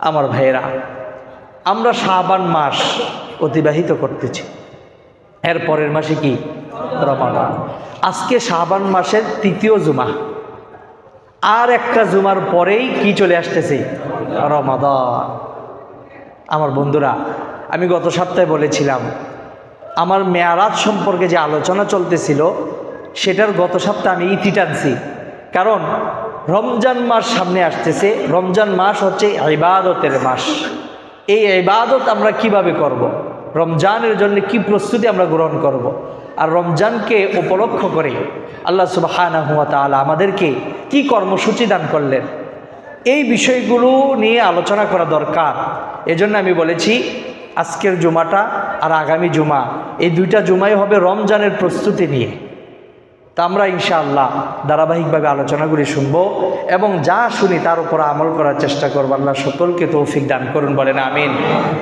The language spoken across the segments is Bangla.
আমার ভাইয়েরা, আমরা শাবান মাস অতিবাহিত করতেছি, এর পরের মাসে কি রমাদান। আজকে শাবান মাসের তৃতীয় জুমা, আর একটা জুমার পরেই কি চলে আসতেছে রমাদান। আমার বন্ধুরা, আমি গত সপ্তাহে বলেছিলাম আমার মেয়ারাজ সম্পর্কে যে আলোচনা চলতেছিল সেটার গত সপ্তাহে আমি ইতি টানছি, কারণ রমজান মাস সামনে আসতেছে। রমজান মাস হচ্ছে ইবাদতের মাস। এই ইবাদত আমরা কিভাবে করব, রমজানের জন্য কি প্রস্তুতি আমরা গ্রহণ করব, আর রমজানকে উপলক্ষ করে আল্লাহ সুবহানাহু ওয়া তাআলা আমাদেরকে কি কর্মসূচি দান করলেন, এই বিষয়গুলো নিয়ে আলোচনা করা দরকার। এজন্য আমি বলেছি আজকের জুমাটা আর আগামী জুমা, এই দুইটা জুমাই হবে রমজানের প্রস্তুতি নিয়ে। তা আমরা ইনশাআল্লাহ ধারাবাহিকভাবে আলোচনাগুলি শুনব এবং যা শুনি তার উপর আমল করার চেষ্টা করব। আল্লাহ সকলকে তৌফিক দান করুন, বলেন আমিন।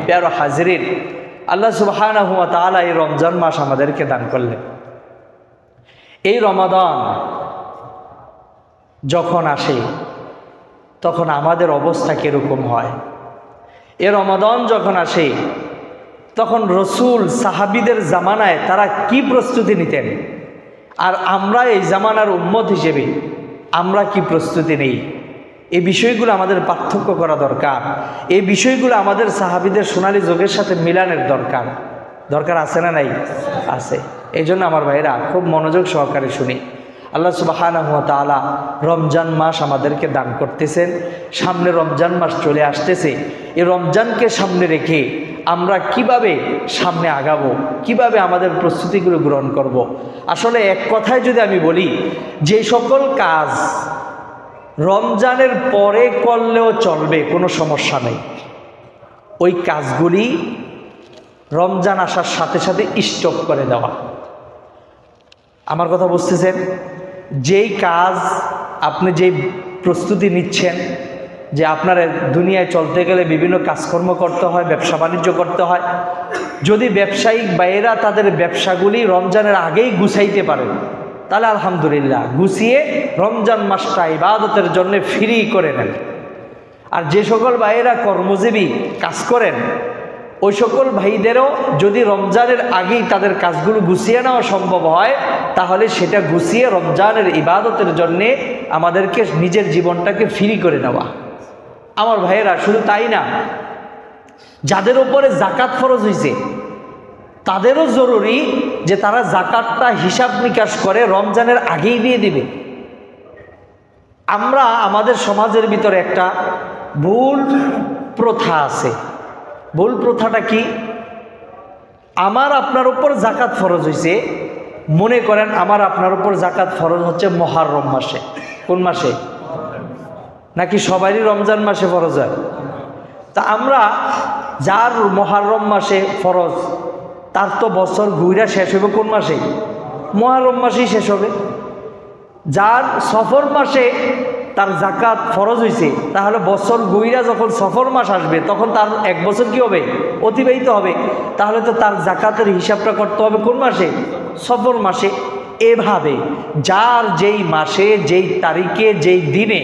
প্যারা হাজিরিন, আল্লাহ সুবহানাহু ওয়া তাআলা এই রমজান মাস আমাদেরকে দান করলেন। এই রমাদান যখন আসে তখন আমাদের অবস্থা কীরকম হয়? এ রমাদান যখন আসে তখন রসুল সাহাবীদের জামানায় তারা কি প্রস্তুতি নিতেন, আর আমরা এই জামানার উম্মত হিসেবে আমরা কি প্রস্তুতি নেই, এই বিষয়গুলো আমাদের পার্থক্য করা দরকার। এই বিষয়গুলো আমাদের সাহাবীদের সোনালী যুগের সাথে মিলানের দরকার আছে না নাই? আছে। এই জন্য আমার ভাইরা খুব মনোযোগ সহকারে শুনি। আল্লাহ সুবহানাহু ওয়া তাআলা রমজান মাস আমাদেরকে দান করতেছেন। সামনে রমজান মাস চলে আসতেছে। এই রমজানকে সামনে রেখে আমরা কিভাবে সামনে আগাবো, কিভাবে আমাদের প্রস্তুতিগুলো গ্রহণ করব। আসলে এক কথায় যদি আমি বলি, যে সকল কাজ রমজানের পরে করলেও চলবে, কোনো সমস্যা নেই, ওই কাজগুলি রমজান আসার সাথে সাথে স্টপ করে দেওয়া। আমার কথা বুঝতেছেন? যেই কাজ আপনি যেই প্রস্তুতি নিচ্ছেন, যে আপনার দুনিয়ায় চলতে গেলে বিভিন্ন কাজকর্ম করতে হয়, ব্যবসা বাণিজ্য করতে হয়, যদি ব্যবসায়িক বাইরা তাদের ব্যবসাগুলি রমজানের আগেই গুছাইতে পারেন তাহলে আলহামদুলিল্লাহ, গুছিয়ে রমজান মাসটা ইবাদতের জন্য ফ্রি করে নেন। আর যে সকল ভাইয়েরা কর্মজীবী কাজ করেন, ওই সকল ভাইদেরও যদি রমজানের আগেই তাদের কাজগুলো গুছিয়ে নেওয়া সম্ভব হয়, তাহলে সেটা গুছিয়ে রমজানের ইবাদতের জন্যে আমাদেরকে নিজের জীবনটাকে ফ্রি করে নেওয়া। আমার ভাইয়েরা, শুধু তাই না, যাদের উপরে জাকাত ফরজ হয়েছে তাদেরও জরুরি যে তারা জাকাতটা হিসাব নিকাশ করে রমজানের আগেই দিয়ে দিবে। আমরা আমাদের সমাজের ভিতরে একটা ভুল প্রথা আছে। ভুল প্রথাটা কি? আমার আপনার উপর জাকাত ফরজ হয়েছে, মনে করেন আমার আপনার উপর জাকাত ফরজ হচ্ছে মুহররম মাসে। কোন মাসে? নাকি সবারই রমজান মাসে ফরজ হয়? তা আমরা যার মুহররম মাসে ফরজ, তার তো বছর ঘুরা শেষ হবে কোন মাসে? মুহররম মাসেই শেষ হবে। যার সফর মাসে তার জাকাত ফরজ হয়েছে, তাহলে বছর গুইরা যখন সফর মাস আসবে তখন তার এক বছর কি হবে? অতিবাহিত হবে। তাহলে তো তার জাকাতের হিসাবটা করতে হবে কোন মাসে? সফর মাসে। এভাবে যার যেই মাসে, যেই তারিখে, যেই দিনে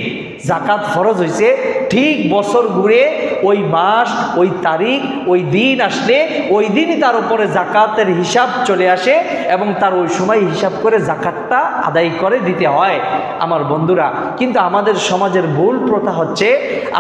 জাকাত ফরজ হয়েছে, ঠিক বছর ঘুরে ওই মাস, ওই তারিখ, ওই দিন আসলে ওই দিনই তার উপরে জাকাতের হিসাব চলে আসে এবং তার ওই সময় হিসাব করে জাকাতটা আদায় করে দিতে হয়। আমার বন্ধুরা, কিন্তু আমাদের সমাজের ভুল প্রথা হচ্ছে,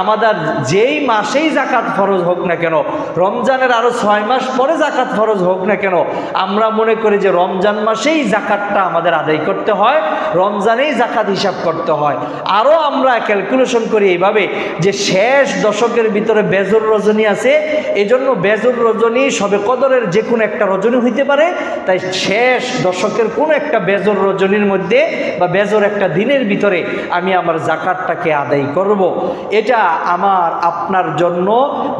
আমাদের যেই মাসেই জাকাত ফরজ হোক না কেন, রমজানের আরও 6 মাস পরে জাকাত ফরজ হোক না কেন, আমরা মনে করি যে রমজান মাসেই জাকাতটা আমাদের আদায় করতে হয়, রমজানেই জাকাত হিসাব করতে হয়। আরও আমরা ক্যালকুলেশন করি এইভাবে যে শেষ দশকের ভিতরে বেজর রজনী আছে, এই জন্য বেজর রজনী সবে কদরের যে কোনো একটা রজনী হইতে পারে, তাই শেষ দশকের কোনো একটা বেজর রজনীর মধ্যে বা বেজর একটা দিনের ভিতরে আমি আমার জাকাতটাকে আদায় করব। এটা আমার আপনার জন্য,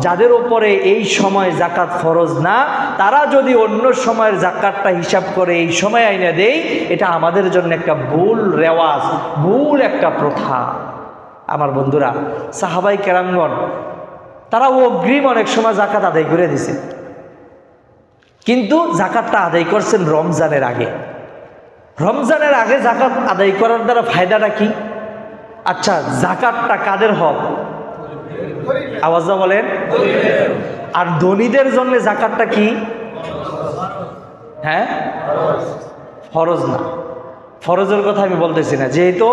যাদের উপরে এই সময় জাকাত ফরজ না, তারা যদি অন্য সময়ের জাকাতটা হিসাব করে এই সময় আইনা দেয়, এটা আমাদের জন্য একটা ভুল রেওয়াজ, ভুল একটা প্রথা। আমার বন্ধুরা, সাহাবাই কেরামগণ তারা অগ্রিম অনেক সময় জাকাত আদায় করে দিছে, কিন্তু জাকাতটা আদায় করছেন রমজানের আগে। রমজানের আগে জাকাত আদায় করার দ্বারা ফায়দাটা কি? আচ্ছা, জাকাতটা কাদের হক? আওয়াজটা বলেন। আর ধনীদের জন্য যাকাতটা কি? হ্যাঁ, ফরজ না। ফরজের কথা আমি বলতেছি না, যেহেতু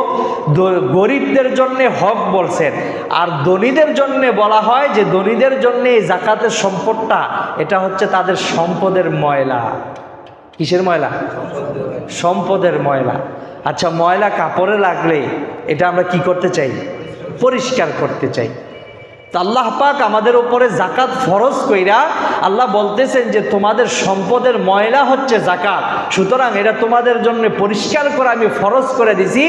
গরিবদের জন্য হক বলছেন, আর ধনীদের জন্য বলা হয় যে ধনীদের জন্য এই যাকাতের সম্পদটা এটা হচ্ছে তাদের সম্পদের ময়লা। কিসের ময়লা? সম্পদের ময়লা। আচ্ছা, ময়লা কাপড়ে লাগলে এটা আমরা কি করতে চাই? পরিষ্কার করতে চাই। তো আল্লাহ পাক আমাদের উপরে যাকাত ফরজ কইরা আল্লাহ বলতেছেন যে তোমাদের সম্পদের ময়লা হচ্ছে যাকাত, সুতরাং এটা তোমাদের জন্য পরিষ্কার করে আমি ফরজ করে দিছি।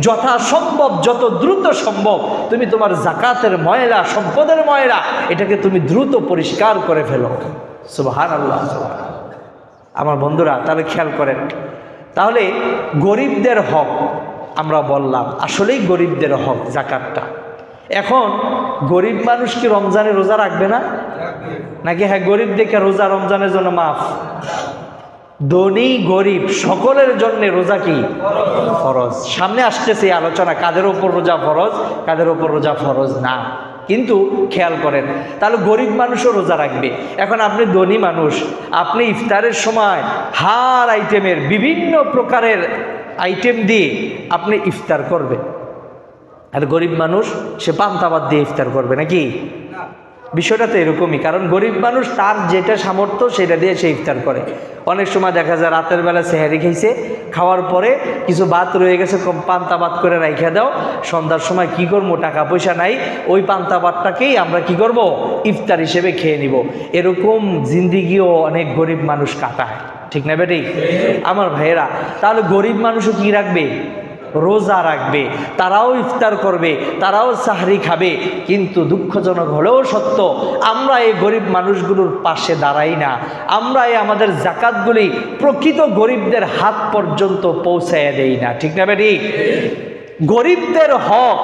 যথাসম্ভব, যত দ্রুত সম্ভব তুমি তোমার যাকাতের ময়লা, সম্পদের ময়লা, এটাকে তুমি দ্রুত পরিষ্কার করে ফেলো। সুবহানাল্লাহ। আমার বন্ধুরা, তাহলে খেয়াল করেন, তাহলে গরিবদের হক আমরা বললাম, আসলেই গরিবদের হক যাকাতটা। এখন গরিব মানুষ কি রমজানে রোজা রাখবে না? নাকি হ্যাঁ গরিব দেখে রোজা রমজানের জন্য মাফ? ধনী গরিব সকলের জন্য রোজা কি ফরজ। সামনে আসতেছে এই আলোচনা, কাদের ওপর রোজা ফরজ, কাদের ওপর রোজা ফরজ না। কিন্তু খেয়াল করেন, তাহলে গরিব মানুষও রোজা রাখবে। এখন আপনি ধনী মানুষ, আপনি ইফতারের সময় হার আইটেমের, বিভিন্ন প্রকারের আইটেম দিয়ে আপনি ইফতার করবে, আর গরিব মানুষ সে পান্তা ভাত দিয়ে ইফতার করবে নাকি? বিষয়টা তো এরকমই, কারণ গরিব মানুষ তার যেটা সামর্থ্য সেটা দিয়ে সে ইফতার করে। অনেক সময় দেখা যায় রাতের বেলা সেহারি খাইছে, খাওয়ার পরে কিছু ভাত রয়ে গেছে, পান্তা ভাত করে রাইখা দাও, সন্ধ্যার সময় কি করবো, টাকা পয়সা নাই, ওই পান্তা ভাতটাকেই আমরা কি করব, ইফতার হিসেবে খেয়ে নিব। এরকম জিন্দিগিও অনেক গরিব মানুষ কাটায়, ঠিক না বেটি? আমার ভাইয়েরা, তাহলে গরিব মানুষও কি রাখবে? রোজা রাখবে, তারাও ইফতার করবে, তারাও সাহরি খাবে। কিন্তু দুঃখজনক হলেও সত্য, আমরা এই গরিব মানুষগুলোর পাশে দাঁড়াই না। আমরা এই আমাদের যাকাতগুলি প্রকৃত গরিবদের হাত পর্যন্ত পৌঁছায় দেই না, ঠিক না বেটি? গরিবদের হক,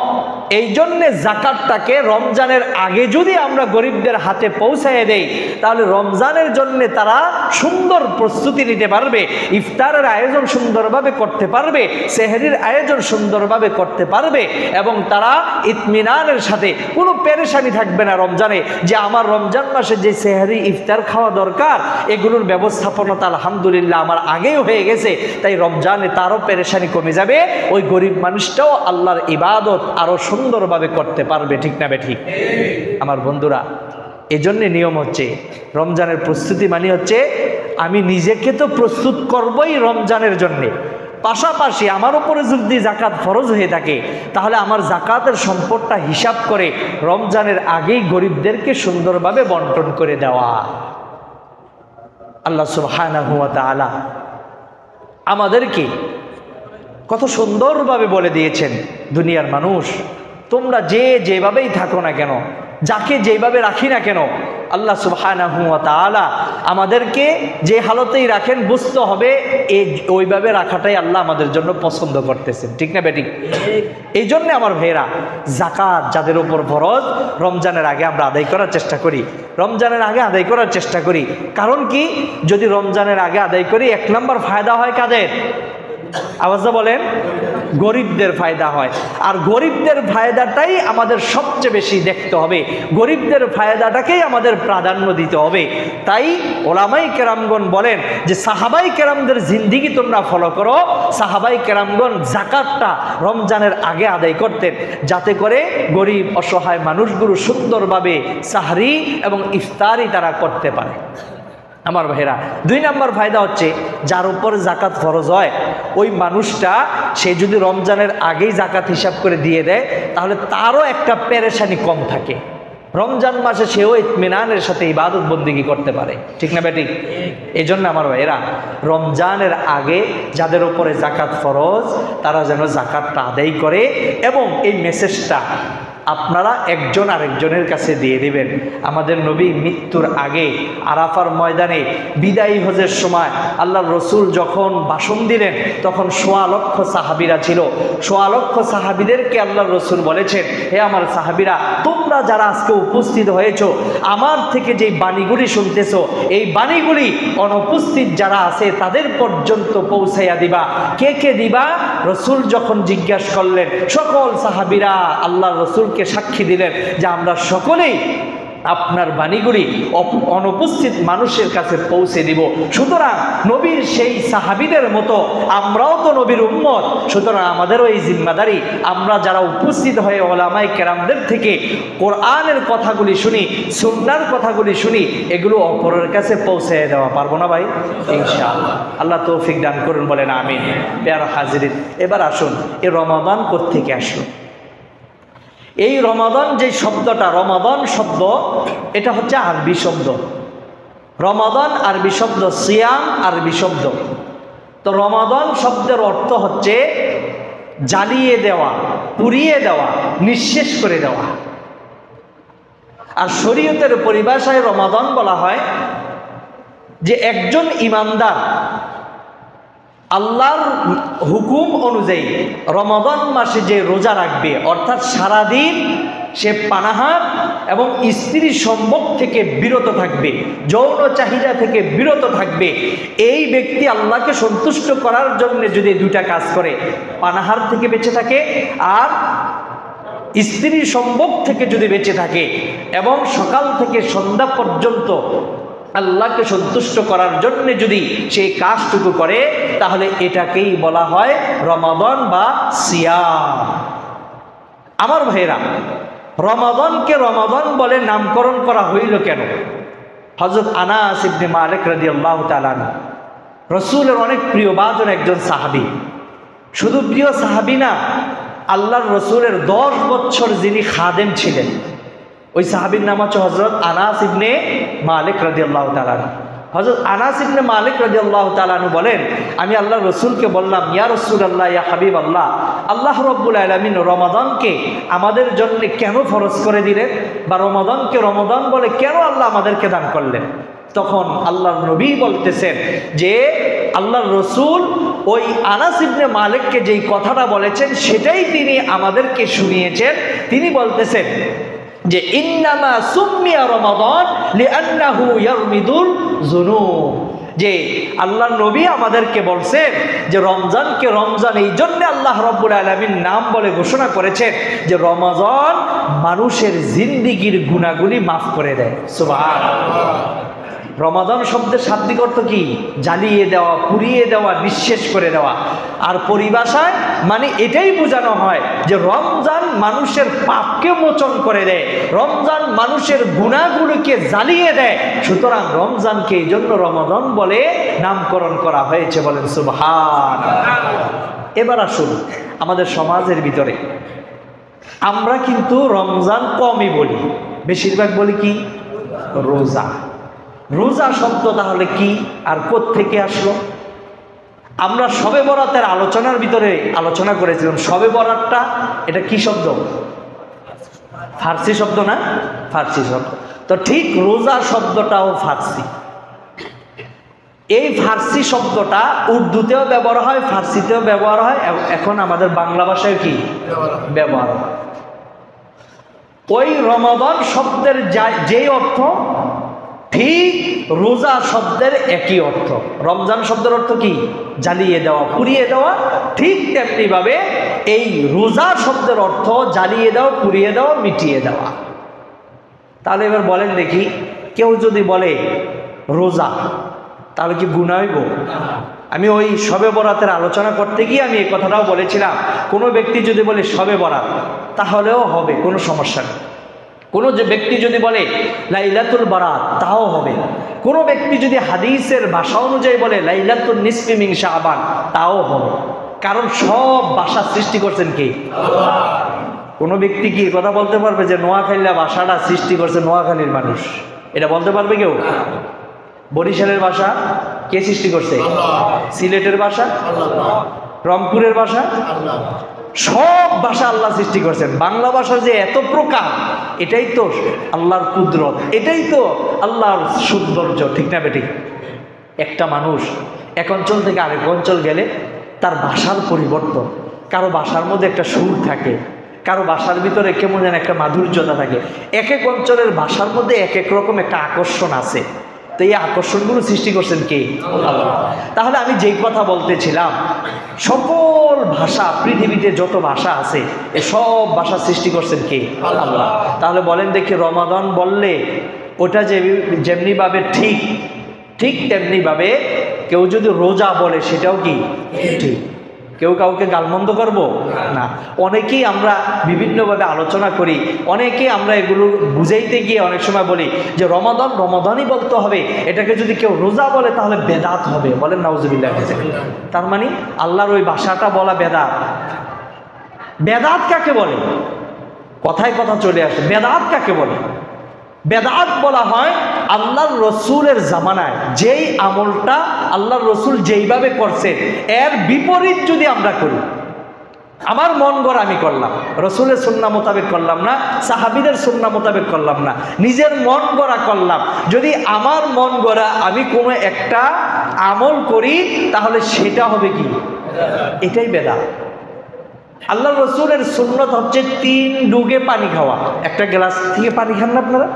এই জন্যে যাকাতটাকে রমজানের আগে যদি আমরা গরিবদের হাতে পৌঁছায় দেই, তাহলে রমজানের জন্য তারা সুন্দর প্রস্তুতি নিতে পারবে, ইফতারের আয়োজন সুন্দরভাবে করতে পারবে, সেহরির আয়োজন সুন্দরভাবে করতে পারবে, এবং তারা ইতমিনানের সাথে কোনো পেরেশানি থাকবে না রমজানে, যে আমার রমজান মাসে যে সেহরি ইফতার খাওয়া দরকার এগুলোর ব্যবস্থাপনা আলহামদুলিল্লাহ আমার আগেই হয়ে গেছে, তাই রমজানে তারও পেরেশানি কমে যাবে, ওই গরিব মানুষটাও আল্লাহর ইবাদত আরো সুন্দরভাবে করতে পারবে, ঠিক না বেঠিক? আমার বন্ধুরা, এজন্য নিয়ম হচ্ছে রমজানের প্রস্তুতি মানে হচ্ছে আমি নিজেকে তো প্রস্তুত করবই রমজানের জন্যে, পাশাপাশি আমার উপরে যদি যাকাত ফরজ হয়ে থাকে তাহলে আমার যাকাতের সম্পদটা হিসাব করে রমজানের আগেই গরিবদেরকে সুন্দরভাবে বন্টন করে দেওয়া। আল্লাহ সুবহানাহু ওয়া তাআলা আমাদেরকে কত সুন্দরভাবে বলে দিয়েছেন, দুনিয়ার মানুষ তোমরা যেভাবেই থাকো না কেন, যাকে যেভাবে রাখি না কেন, আল্লাহ সুবহানাহু ওয়া তাআলা আমাদেরকে যে হালতেই রাখেন বুঝতে হবে ওইভাবে রাখাটাই আল্লাহ আমাদের জন্য পছন্দ করতেছেন, ঠিক না বেটি? এই জন্য আমার ভাইয়েরা, যাকাত যাদের উপর ফরজ রমজানের আগে আমরা আদায় করার চেষ্টা করি, রমজানের আগে আদায় করার চেষ্টা করি। কারণ কি, যদি রমজানের আগে আদায় করি, এক নম্বর ফায়দা হয় কাদের? আওয়াজটা বলেন। গরিবদের ফায়দা হয়, আর গরিবদের ফায়দাটাই আমাদের সবচেয়ে বেশি দেখতে হবে, গরিবদের ফায়দাটাকেই আমাদের প্রাধান্য দিতে হবে। তাই ওলামাই কেরামগণ বলেন যে সাহাবাই কেরামদের জিন্দিগি তোমরা ফলো করো। সাহাবাই কেরামগণ যাকাতটা রমজানের আগে আদায় করতেন, যাতে করে গরিব অসহায় মানুষগুলো সুন্দরভাবে সাহরি এবং ইফতারি তারা করতে পারে। আমার ভাইরা, দুই নম্বর ফায়দা হচ্ছে যার উপর যাকাত ফরজ হয় ওই মানুষটা সে যদি রমজানের আগেই যাকাত হিসাব করে দিয়ে দেয় তাহলে তারও একটা পেরেশানি কম থাকে, রমজান মাসে সেও ইতমিনানের সাথে ইবাদত বন্দেগী করতে পারে, ঠিক না বেটি? এই জন্য আমার ভাইরা, রমজানের আগে যাদের উপরে যাকাত ফরজ তারা যেন যাকাতটা আদায় করে, এবং এই মেসেজটা আপনারা একজন আরেকজনের কাছে দিয়ে দিবেন। আমাদের নবী মৃত্যুর আগে আরাফার ময়দানে বিদায়ী হজের সময় আল্লাহর রসুল যখন ভাষণ দিলেন তখন ১.৫ লক্ষ সাহাবিরা ছিল। ১.৫ লক্ষ সাহাবিদেরকে আল্লাহর রসুল বলেছেন, হে আমার সাহাবিরা, তোমরা যারা আজকে উপস্থিত হয়েছ আমার থেকে যে বাণীগুলি শুনতেছ এই বাণীগুলি অনুপস্থিত যারা আছে তাদের পর্যন্ত পৌঁছাইয়া দিবা। কে কে দিবা? রসুল যখন জিজ্ঞাসা করলেন সকল সাহাবিরা আল্লাহর রসুলকে সকলকে সাক্ষী দিলেন যে আমরা সকলেই আপনার বাণীগুলি অনুপস্থিত মানুষের কাছে পৌঁছে দিব। সুতরাং নবীর সেই সাহাবীদের মতো আমরাও তো নবীর উম্মত, সুতরাং আমাদেরও এই জিম্মাদারি, আমরা যারা উপস্থিত হয়ে ওলামায়ে কেরামদের থেকে কোরআনের কথাগুলি শুনি, সুন্নাহর কথাগুলি শুনি, এগুলো অপরের কাছে পৌঁছে দেওয়া পারবো না ভাই? ইনশাআল্লাহ। আল্লাহ তৌফিক দান করুন, বলেন আমিন। প্যারা হাজিরিন, এবার আসুন এই রমাদান কোত্থেকে আসলো? এই রমাদান যে শব্দটা, রমাদান শব্দ, এটা হচ্ছে আরবি শব্দ। রমাদান আরবি শব্দ, সিয়াম আরবি শব্দ। তো রমাদান শব্দের অর্থ হচ্ছে জ্বালিয়ে দেওয়া, পুড়িয়ে দেওয়া, নিঃশেষ করে দেওয়া। আর শরীয়তের পরিভাষায় রমাদান বলা হয় যে একজন ইমানদার আল্লাহর হুকুম অনুযায়ী রমাদান মাসে যে রোজা রাখবে, অর্থাৎ সারাদিন সে পানাহার এবং স্ত্রী সম্ভোগ থেকে বিরত থাকবে, যৌন চাহিদা থেকে বিরত থাকবে, এই ব্যক্তি আল্লাহকে সন্তুষ্ট করার জন্য যদি দুইটা কাজ করে, পানাহার থেকে বেঁচে থাকে আর স্ত্রী সম্ভোগ থেকে যদি বেঁচে থাকে, এবং সকাল থেকে সন্ধ্যা পর্যন্ত আল্লাহকে সন্তুষ্ট করার জন্য যদি সেই কাজটুকু করে, তাহলে এটাকেই বলা হয় রমাদান বা সিয়াম। আমার ভাইরা, রমাদানকে রমাদান বলে নামকরণ করা হইল কেন? হযরত আনাস ইবনে মালিক রাদিয়াল্লাহু তাআলা আনহু, রাসূলের অনেক প্রিয়ভাজন একজন সাহাবী। শুধু প্রিয় সাহাবী না, আল্লাহর রাসূলের 10 বছর যিনি খাদেম ছিলেন, ওই সাহাবীর নাম হচ্ছে হযরত আনাস ইবনে মালিক রাদিয়াল্লাহু তাআলা আনহু। হযরত আনাস ইবনে মালিক রাদিয়াল্লাহু তাআলা আনহু বলেন, আমি আল্লাহর রাসূলকে বললাম, ইয়া রাসূলুল্লাহ, ইয়া হাবিবাল্লাহ, আল্লাহ রাব্বুল আলামিন রমাদানকে আমাদের জন্য কেন ফরজ করে দিলেন, বা রমাদানকে রমাদান বলে কেন আল্লাহ আমাদেরকে দান করলেন? তখন আল্লাহর নবী বলতেছেন যে আল্লাহর রাসূল ওই আনাস ইবনে মালিককে যেই কথাটা বলেছেন সেটাই তিনি আমাদেরকে শুনিয়েছেন। তিনি বলতেছেন যে ইন্নামা সুম্মিয়া রমাদান লিআন্নাহু ইয়ারমিদুল যুনুব, যে আল্লাহর নবী আমাদেরকে বলছেন যে রমজানকে রমজান এই জন্য আল্লাহ রাব্বুল আলামিন নাম বলে ঘোষণা করেছেন যে রমাদান মানুষের জিন্দেগীর গুনাহগুলি মাফ করে দেয়। সুবহানাল্লাহ। রমাদান শব্দের শাব্দিক অর্থ কি? জ্বালিয়ে দেওয়া, পুড়িয়ে দেওয়া, নিঃশেষ করে দেওয়া। আর পরিভাষায় মানে এটাই বোঝানো হয় যে রমজান মানুষের পাপকে মোচন করে দেয়, রমজান মানুষের গুনাহগুলোকে জ্বালিয়ে দেয়। সুতরাং রমজানকে এই জন্য রমাদান বলে নামকরণ করা হয়েছে, বলেন সুবহানাল্লাহ। এবার আসুন আমাদের সমাজের ভিতরে আমরা কিন্তু রমজান কমই বলি, বেশিরভাগ বলি কি? রোজা। রোজা শব্দ তাহলে কি আর কোত্থেকে আসলো? আমরা শবে বরাতের আলোচনার ভিতরে আলোচনা করেছিলাম, শবে বরাতটা এটা কি শব্দ? ফার্সি শব্দ না? ফার্সি শব্দ। তো ঠিক রোজা শব্দটাও ফার্সি। এই ফার্সি শব্দটা উর্দুতেও ব্যবহার হয়, ফার্সিতেও ব্যবহার হয়, এখন আমাদের বাংলা ভাষায় কি ব্যবহার হয়। ওই রমাদান শব্দের যে অর্থ, ঠিক রোজা শব্দের একই অর্থ। রমজান শব্দের অর্থ কি? জ্বালিয়ে দেওয়া, পুড়িয়ে দেওয়া। ঠিক তেমনি ভাবে এই রোজা শব্দের অর্থ জ্বালিয়ে দেওয়া, পুড়িয়ে দেওয়া, মিটিয়ে দেওয়া। তাহলে এবার বলেন দেখি, কেউ যদি বলে রোজা, তাহলে কি গুনাহ হইব? আমি ওই শবে বরাতের আলোচনা করতে গিয়ে আমি এই কথাটাও বলেছিলাম, কোনো ব্যক্তি যদি বলে শবে বরাত, তাহলেও হবে, কোনো সমস্যা নেই। কোনো যে ব্যক্তি যদি বলে লাইলাতুল বারাত, তাও হবে। কোনো ব্যক্তি যদি হাদিসের ভাষা অনুযায়ী বলে লাইলাতুল নিসফি মিন শাবান, তাও হবে। কারণ সব ভাষা সৃষ্টি করছেন কে? আল্লাহ। কোনো ব্যক্তি কি কথা বলতে পারবে যে নোয়াখালীর ভাষাটা সৃষ্টি করছে নোয়াখালীর মানুষ? এটা বলতে পারবে কেউ? বরিশালের ভাষা কে সৃষ্টি করছে? আল্লাহ। সিলেটের ভাষা আল্লাহ, রংপুরের ভাষা আল্লাহ। সব ভাষা আল্লাহ সৃষ্টি করছেন। বাংলা ভাষার যে এত প্রকার, এটাই তো আল্লাহর কুদরত, এটাই তো আল্লাহর সৌন্দর্য, ঠিক না বেঠিক? একটা মানুষ এক অঞ্চল থেকে আরেক অঞ্চল গেলে তার ভাষার পরিবর্তন, কারো ভাষার মধ্যে একটা সুর থাকে, কারো ভাষার ভিতরে কেমন যেন একটা মাধুর্যতা থাকে। এক এক অঞ্চলের ভাষার মধ্যে এক এক রকম একটা আকর্ষণ আছে। তো এই আকর্ষণগুলো সৃষ্টি করছেন কে? আল্লাহ। তাহলে আমি যেই কথা বলতেছিলাম, সকল ভাষা, পৃথিবীতে যত ভাষা আছে এ সব ভাষা সৃষ্টি করছেন কে? আল্লাহ। তাহলে বলেন দেখি, রমাদান বললে ওটা যেমনিভাবে ঠিক তেমনিভাবে কেউ যদি রোজা বলে সেটাও কি ঠিক? কেউ কাউকে গালমন্দ করবো না। অনেকেই আমরা বিভিন্নভাবে আলোচনা করি, অনেকেই আমরা এগুলো বুঝাইতে গিয়ে অনেক সময় বলি যে রমাদানই বলতে হবে, এটাকে যদি কেউ রোজা বলে তাহলে বেদাত হবে। বলেন নাউজুবিল্লাহ। তার মানে আল্লাহর ওই ভাষাটা বলা বেদাত। বেদাত কাকে বলে? কথায় কথা চলে আসে, বেদাত কাকে বলে? বেদাত বলা হয় আল্লাহর রসুলের জামানায় যেই আমলটা আল্লাহর রসুল যেইভাবে করছে এর বিপরীত যদি আমরা করি। আমার মন গড়া আমি করলাম, রসুলের সুন্নাহ মোতাবেক করলাম না, সাহাবীদের সুন্নাহ মোতাবেক করলাম না, নিজের মন গড়া করলাম। যদি আমার মন গড়া আমি কোনো একটা আমল করি তাহলে সেটা হবে কি? এটাই বেদাত। আল্লাহ রসুলের সুন্নত হচ্ছে 3 ডুগে পানি খাওয়া। একটা গ্লাস থেকে পানি খান না আপনারা?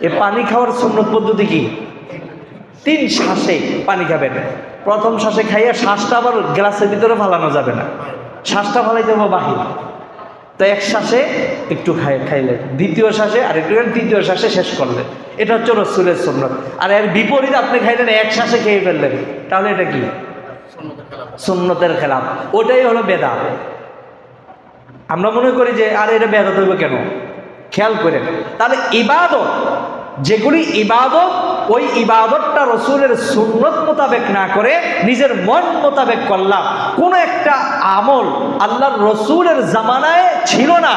এই পানি খাওয়ার সুন্নত পদ্ধতি কি? 3 শ্বাসে পানি খাবেন। প্রথম শ্বাসে খাইয়া শ্বাসটা আবার গ্লাসের ভিতরে ফালানো যাবে না, শ্বাসটা ফালাইতে হবে বাহির। তো এক শ্বাসে একটু খাইলেন, দ্বিতীয় শ্বাসে আর একটু, তৃতীয় শ্বাসে শেষ করলেন। এটা হচ্ছে রসুলের সুন্নত। আর এর বিপরীত আপনি খাইলেন, এক শ্বাসে খেয়ে ফেললেন, তাহলে এটা কি? সুন্নতের খেলাফ। ওটাই হলো বেদাত। আমরা মনে করি যে আরে এটা বেদাত হইব কেন? খেয়াল করেন, তাহলে ইবাদত, যেগুলি ইবাদত, ওই ইবাদতটা রসুলের সুন্নত মোতাবেক না করে নিজের মন মোতাবেক করলাম। কোন একটা আমল আল্লাহর রসুলের জামানায় ছিল না,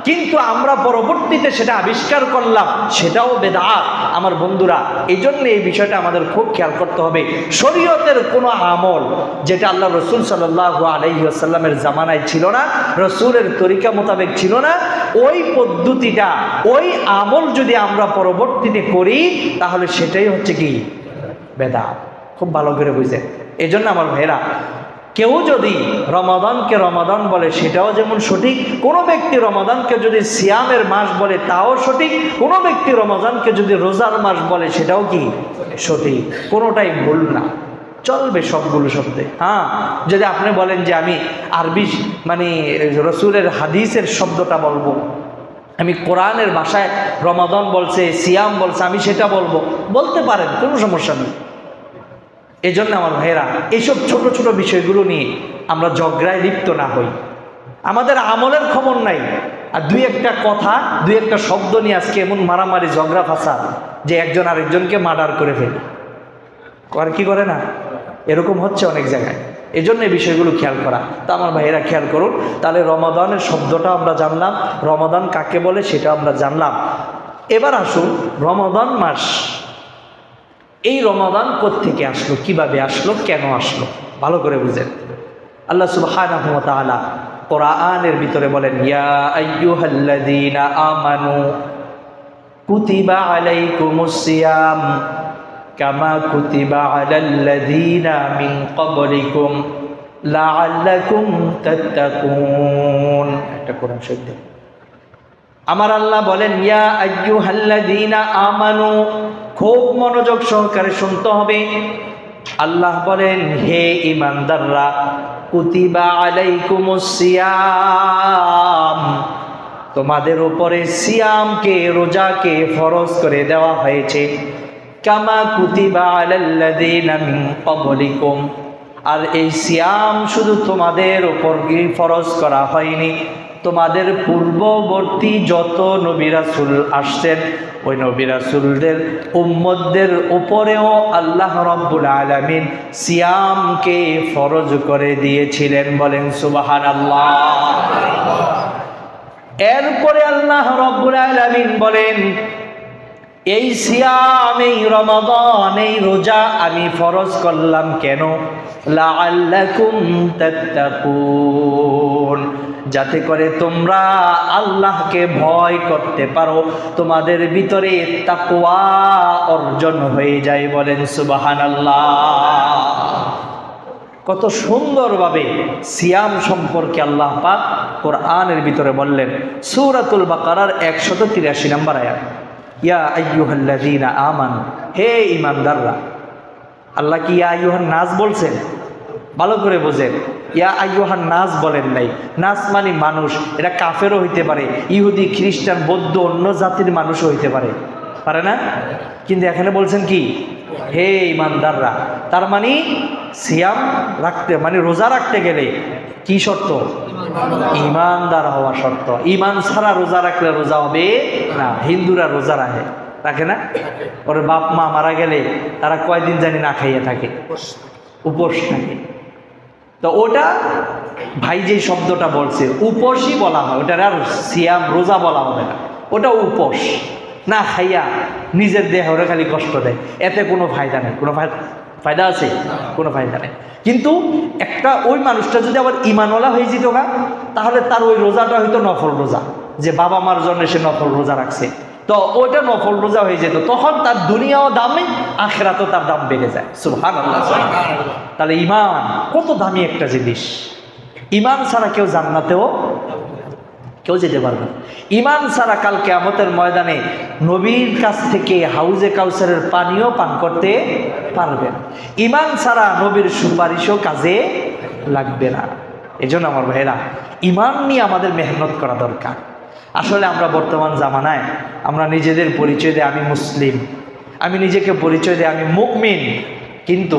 কিন্তু আমরা পরবর্তীতে সেটা আবিষ্কার করলাম, সেটাও বেদাত। আমার বন্ধুরা, এই জন্য এই বিষয়টা আমাদের খুব খেয়াল করতে হবে। শরীয়তের কোনো আমল যেটা আল্লাহ রসুল সাল্লাল্লাহু আলাইহি ওয়াসাল্লামের জামানায় ছিল না, রসুলের তরিকা মোতাবেক ছিল না, ওই পদ্ধতিটা, ওই আমল যদি আমরা পরবর্তীতে করি তাহলে সেটাই হচ্ছে কি? বেদাত। খুব ভালো করে বুঝে। এই জন্য আমার ভাইরা, কেউ যদি রমাদানকে রমাদান বলে সেটাও যেমন সঠিক, কোনো ব্যক্তি রমাদানকে যদি সিয়ামের মাস বলে তাও সঠিক, কোনো ব্যক্তি রমাদানকে যদি রোজার মাস বলে সেটাও কি সঠিক, কোনোটাই ভুল না, চলবে সবগুলো শব্দে। হ্যাঁ, যদি আপনি বলেন যে আমি আরবি মানে রসুলের হাদিসের শব্দটা বলবো, আমি কোরআনের ভাষায় রমাদান বলছে, সিয়াম বলছে, আমি সেটা বলবো, বলতে পারেন, কোনো সমস্যা নেই। এই জন্য আমার ভাইয়েরা, এইসব ছোট ছোট বিষয়গুলো নিয়ে আমরা ঝগড়ায় লিপ্ত না হই। আমাদের আমলের খবর নাই, আর দুই একটা কথা, দুই একটা শব্দ নিয়ে আজকে এমন মারামারি ঝগড়া ফাসাদ যে একজন আরেকজনকে মার্ডার করে ফেলে। কি করে না? এরকম হচ্ছে অনেক জায়গায়। এই জন্য এই বিষয়গুলো খেয়াল করা। তা আমার ভাইয়েরা খেয়াল করুন। তাহলে রমাদানের শব্দটা আমরা জানলাম, রমাদান কাকে বলে সেটা আমরা জানলাম। এবার আসুন, রমাদান মাস, এই রমাদান কোত্থেকে আসলো, কিভাবে আসলো, কেন আসলো, ভালো করে বুঝেন। আল্লাহ সুবহানাহু ওয়া তাআলা কোরআনের ভিতরে বলেন, ইয়া আইয়ুহাল্লাযীনা আমানু কুতিবা আলাইকুমুস সিয়াম কামা কুতিবা আলাল্লাযীনা মিন ক্বাবলিকুম লাআল্লাকুম তাত্তাকুন। একটা কোরআন শব্দ। আমার আল্লাহ বলেন, ইয়া আইয়ুহাল্লাযীনা আমানু, খুব মনোযোগ সহকারে শুনতে হবে। আল্লাহ বলেন, হে ঈমানদাররা, কুতিবা আলাইকুমুস সিয়াম, তোমাদের উপরে সিয়ামকে, রোজাকে ফরজ করে দেওয়া হয়েছে। কামা কুতিবা আলাল্লাযীনা মিন ক্বাবলিকুম, আর এই সিয়াম শুধু তোমাদের উপর ফরজ করা হয়নি, তোমাদের পূর্ববর্তী যত নবী রাসূল আসছেন ওই নবী রাসূলদের উম্মতদের উপরেও আল্লাহ রাব্বুল আলামিন সিয়ামকে ফরজ করে দিয়েছিলেন। বলেন সুবহানাল্লাহ। এরপরে আল্লাহ রাব্বুল আলামিন বলেন, এই সিয়াম, এই রমাদান, এই রোজা আমি ফরজ করলাম কেন? লাআল্লাকুম তাত্তাকুন, যাতে করে তোমরা আল্লাহকে ভয় করতে পারো, তোমাদের ভিতরে তাকওয়া অর্জন হয়ে যায়। বলেন সুবহানাল্লাহ। কত সুন্দরভাবে সিয়াম সম্পর্কে আল্লাহ পাক কোরআনের ভিতরে বললেন। সূরাতুল বাকারার 183 নম্বর আয়াত। ইয়া আইয়ুহাল্লাযীনা আমানু, হে ঈমানদাররা। আল্লাহ কি ইয়া আইয়ুহান নাস বলছেন? ভালো করে বোঝেন, ইয়া আইয়ুহান নাস বলেন নাই। নাস মানে মানুষ, এটা কাফেরও হইতে পারে, ইহুদি, খ্রিস্টান, বৌদ্ধ, অন্য জাতির মানুষও হইতে পারে, পারে না? কিন্তু এখানে বলছেন কি, হে ঈমানদাররা। তার মানে সিয়াম রাখতে, মানে রোজা রাখতে গেলে কি শর্ত? ঈমানদার হওয়া শর্ত। ঈমান ছাড়া রোজা রাখলে রোজা হবে না। হিন্দুরা রোজা রাখে না? ওর বাপ মা মারা গেলে তারা কয়দিন জানি না খাইয়ে থাকে, উপোস থাকে। তো ওটা ভাই যে শব্দটা বলছে উপোসই বলা হয়, ওটার আর সিয়াম রোজা বলা হবে না, ওটা উপোস। না খাইয়া নিজের দেহরে খালি কষ্ট দেয়, এতে কোনো ফায়দা নেই। কোনো ফায়দা আছে? কোনো ফায়দা নেই। কিন্তু একটা ওই মানুষটা যদি আবার ঈমানওয়ালা হয়ে যেত না, তাহলে তার ওই রোজাটা হয়তো নফল রোজা, যে বাবা মার জন্য সে নফল রোজা রাখছে, তো ওইটা নফল রোজা হয়ে যেত। তখন তার দুনিয়াও দামে, আখিরাতেও তার দাম বেড়ে যায়। সুবহানাল্লাহ। তাহলে ঈমান কত দামি একটা জিনিস। ঈমান ছাড়া কেউ জান্নাতেও কেউ যেতে পারবে না। ঈমান ছাড়া কাল কিয়ামতের ময়দানে নবীর কাছ থেকে হাউজে কাউসারের পানিও পান করতে পারবে না। ঈমান ছাড়া নবীর সুপারিশও কাজে লাগবে না। এজন্য আমার ভাইরা, ঈমান নিয়ে আমাদের মেহনত করা দরকার। আসলে আমরা বর্তমান জামানায় আমরা নিজেদের পরিচয় দিই আমি মুসলিম, আমি নিজেকে পরিচয় দিই আমি মুমিন, কিন্তু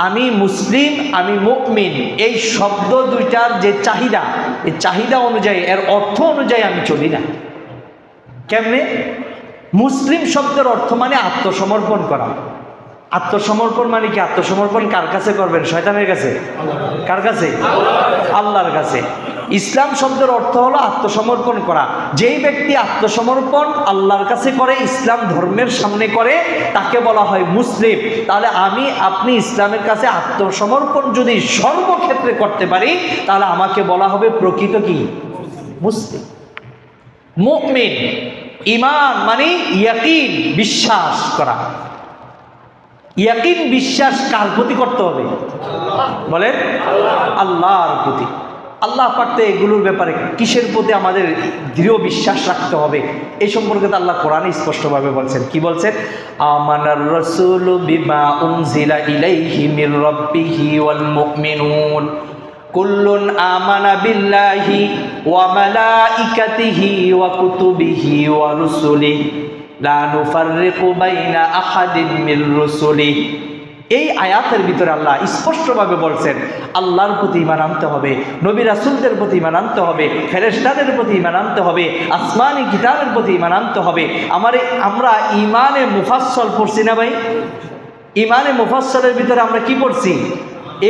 আমি মুসলিম, আমি মুমিন, এই শব্দ দুইটার যে চাহিদা, এই চাহিদা অনুযায়ী, এর অর্থ অনুযায়ী আমি চলি না। কেমনে? মুসলিম শব্দের অর্থ মানে আত্মসমর্পণ করা। আত্মসমর্পণ মানে কি? আত্মসমর্পণ কার কাছে করবেন? শয়তানের কাছে? কার কাছে? আল্লাহর কাছে। ইসলাম শব্দের অর্থ হলো আত্মসমর্পণ করা। যেই ব্যক্তি আত্মসমর্পণ আল্লাহর কাছে করে, ইসলাম ধর্মের সামনে করে, তাকে বলা হয় মুসলিম। তাহলে আমি আপনি ইসলামের কাছে আত্মসমর্পণ যদি সর্বক্ষেত্রে করতে পারি, তাহলে আমাকে বলা হবে প্রকৃত কি? মুসলিম, মুমিন। ঈমান মানে ইয়াকিন, বিশ্বাস করা। ইয়াকিন বিশ্বাস কার প্রতি করতে হবে? বলেন, আল্লাহর প্রতি। আল্লাহ পাকতে এগুলোর ব্যাপারে কিসের প্রতি আমাদের দৃঢ় বিশ্বাস রাখতে হবে, এই সম্পর্কে তো আল্লাহ কোরআনে স্পষ্টভাবে বলছেন। কি বলছেন? আমানার রাসূলু বিমা উনজিলা ইলাইহি মির রাব্বিহি ওয়াল মুমিনুন কুল্লুন আমানা বিল্লাহি ওয়া মালাইকাতিহি ওয়া কুতুবিহি ওয়া রুসুলিহি লা নুফাররিকু বাইনা আহাদিন মির রুসুলিহি। এই আয়াতের ভিতরে আল্লাহ স্পষ্টভাবে বলছেন আল্লাহর প্রতি ঈমান আনতে হবে, নবী রাসূলদের প্রতি ঈমান আনতে হবে, ফেরেশতাদের প্রতি ঈমান আনতে হবে, আসমানি কিতাবের প্রতি ঈমান আনতে হবে। আমরা ঈমানে মুফাসসল পড়ছি না ভাই? ঈমানে মুফাসসলের ভিতরে আমরা কি পড়ছি?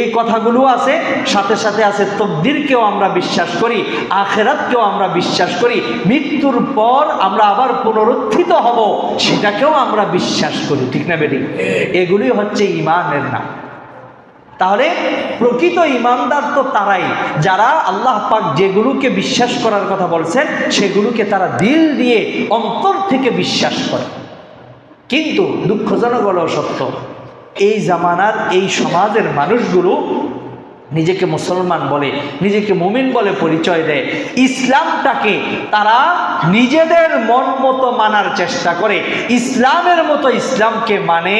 এই কথাগুলো আছে, সাথে সাথে আছে তাকদীরকেও আমরা বিশ্বাস করি, আখিরাতকেও আমরা বিশ্বাস করি, মৃত্যুর পর আমরা আবার পুনরুত্থিত হব সেটাকেও আমরা বিশ্বাস করি। ঠিক না বেটি? এগুলোই হচ্ছে ঈমানের নাম। তাহলে প্রকৃত ঈমানদার তো তারাই যারা আল্লাহ পাক যেগুলোকে বিশ্বাস করার কথা বলছেন সেগুলোকে তারা দিল দিয়ে অন্তর থেকে বিশ্বাস করে। কিন্তু দুঃখজনক হলেও সত্য, এই জামানার এই সমাজের মানুষগুলো নিজেকে মুসলমান বলে, নিজেকে মুমিন বলে পরিচয় দেয়, ইসলামটাকে তারা নিজেদের মন মতো মানার চেষ্টা করে, ইসলামের মতো ইসলামকে মানে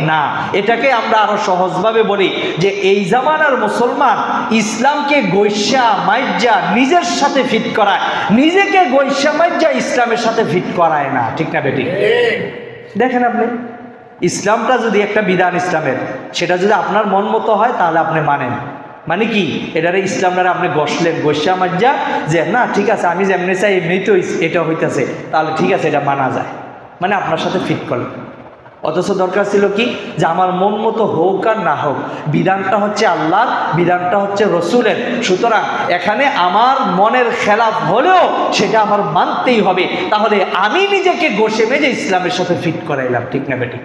না। এটাকে আমরা আরো সহজভাবে বলি যে এই জামানার মুসলমান ইসলামকে গৈস্যা মাইজ্জা নিজের সাথে ফিট করায়, নিজেকে গৈস্যা মাইজ্জা ইসলামের সাথে ফিট করায় না। ঠিক না বেটি? দেখেন আপনি, ইসলামটা যদি একটা বিধান ইসলামের, সেটা যদি আপনার মন মতো হয় তাহলে আপনি মানেন। মানে কি? এটারে ইসলামটারে আপনি গসলেন, গোসা মাজা, যে না ঠিক আছে আমি যেমনি চাই এমনি তো এটা হইতেছে, তাহলে ঠিক আছে এটা মানা যায়, মানে আপনার সাথে ফিট করলেন। অথচ দরকার ছিল কি? যে আমার মন মতো হোক আর না হোক, বিধানটা হচ্ছে আল্লাহর, বিধানটা হচ্ছে রসুলের। সুতরাং এখানে আমার মনের খেলাফ হলেও সেটা আমার মানতেই হবে। তাহলে আমি নিজেকে গোসে মেজে ইসলামের সাথে ফিট করাইলাম। ঠিক না বেটি?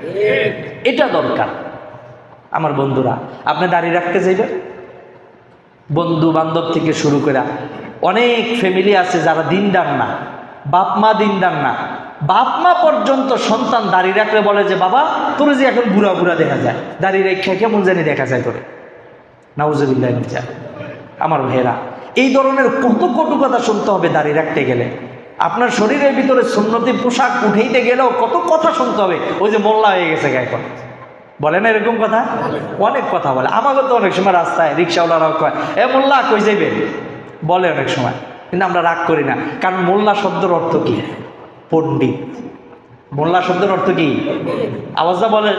এটা দরকার। আমার বন্ধুরা, আপনি দাঁড়িয়ে রাখতে চাইবেন, বন্ধু বান্ধব থেকে শুরু করে অনেক ফ্যামিলি আছে যারা দিনদার না, বাপ মা দিনদার না, বাপ মা পর্যন্ত সন্তান দাঁড়িয়ে রাখলে বলে যে বাবা তোর যে এখন বুড়া বুড়া দেখা যায়, দাঁড়িয়ে রেখে কেমন জানি দেখা যায় তোরে। নাউজুবিল্লাহ। আমার ভাইয়েরা, এই ধরনের কত কটু কথা শুনতে হবে দাঁড়িয়ে রাখতে গেলে। আপনার শরীরের ভিতরে সুন্নতি পোশাক উঠাইতে গেলেও কত কথা শুনতে হবে। ওই যে মোল্লা হয়ে গেছে এখন, বলে না এরকম কথা, অনেক কথা বলে। আমাকে তো অনেক সময় রাস্তায় রিক্সাওয়ালারাও কয়, এ মোল্লা কই যাইবেন, বলে অনেক সময়, কিন্তু আমরা রাগ করি না। কারণ মোল্লা শব্দের অর্থ কি? পণ্ডিত। মোল্লা শব্দের অর্থ কি? আওয়াজটা বলে,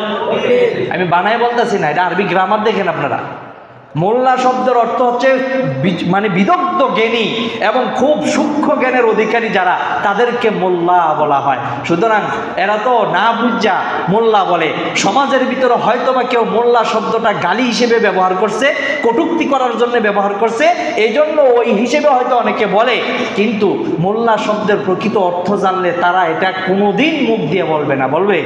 আমি বানায় বলতেছি না, এটা আরবি গ্রামার দেখেন আপনারা। মোল্লা শব্দের অর্থ হচ্ছে মানে বিদগ্ধ জ্ঞানী এবং খুব সূক্ষ্ম জ্ঞানের অধিকারী যারা, তাদেরকে মোল্লা বলা হয়। সুতরাং এরা তো না বুঝা মোল্লা বলে। সমাজের ভিতরে হয়তো বা কেউ মোল্লা শব্দটা গালি হিসেবে ব্যবহার করছে, কটূক্তি করার জন্য ব্যবহার করছে, এই জন্য ওই হিসেবে হয়তো অনেকে বলে। কিন্তু মোল্লা শব্দের প্রকৃত অর্থ জানলে তারা এটা কোনোদিন মুখ দিয়ে বলবে না। বলবে?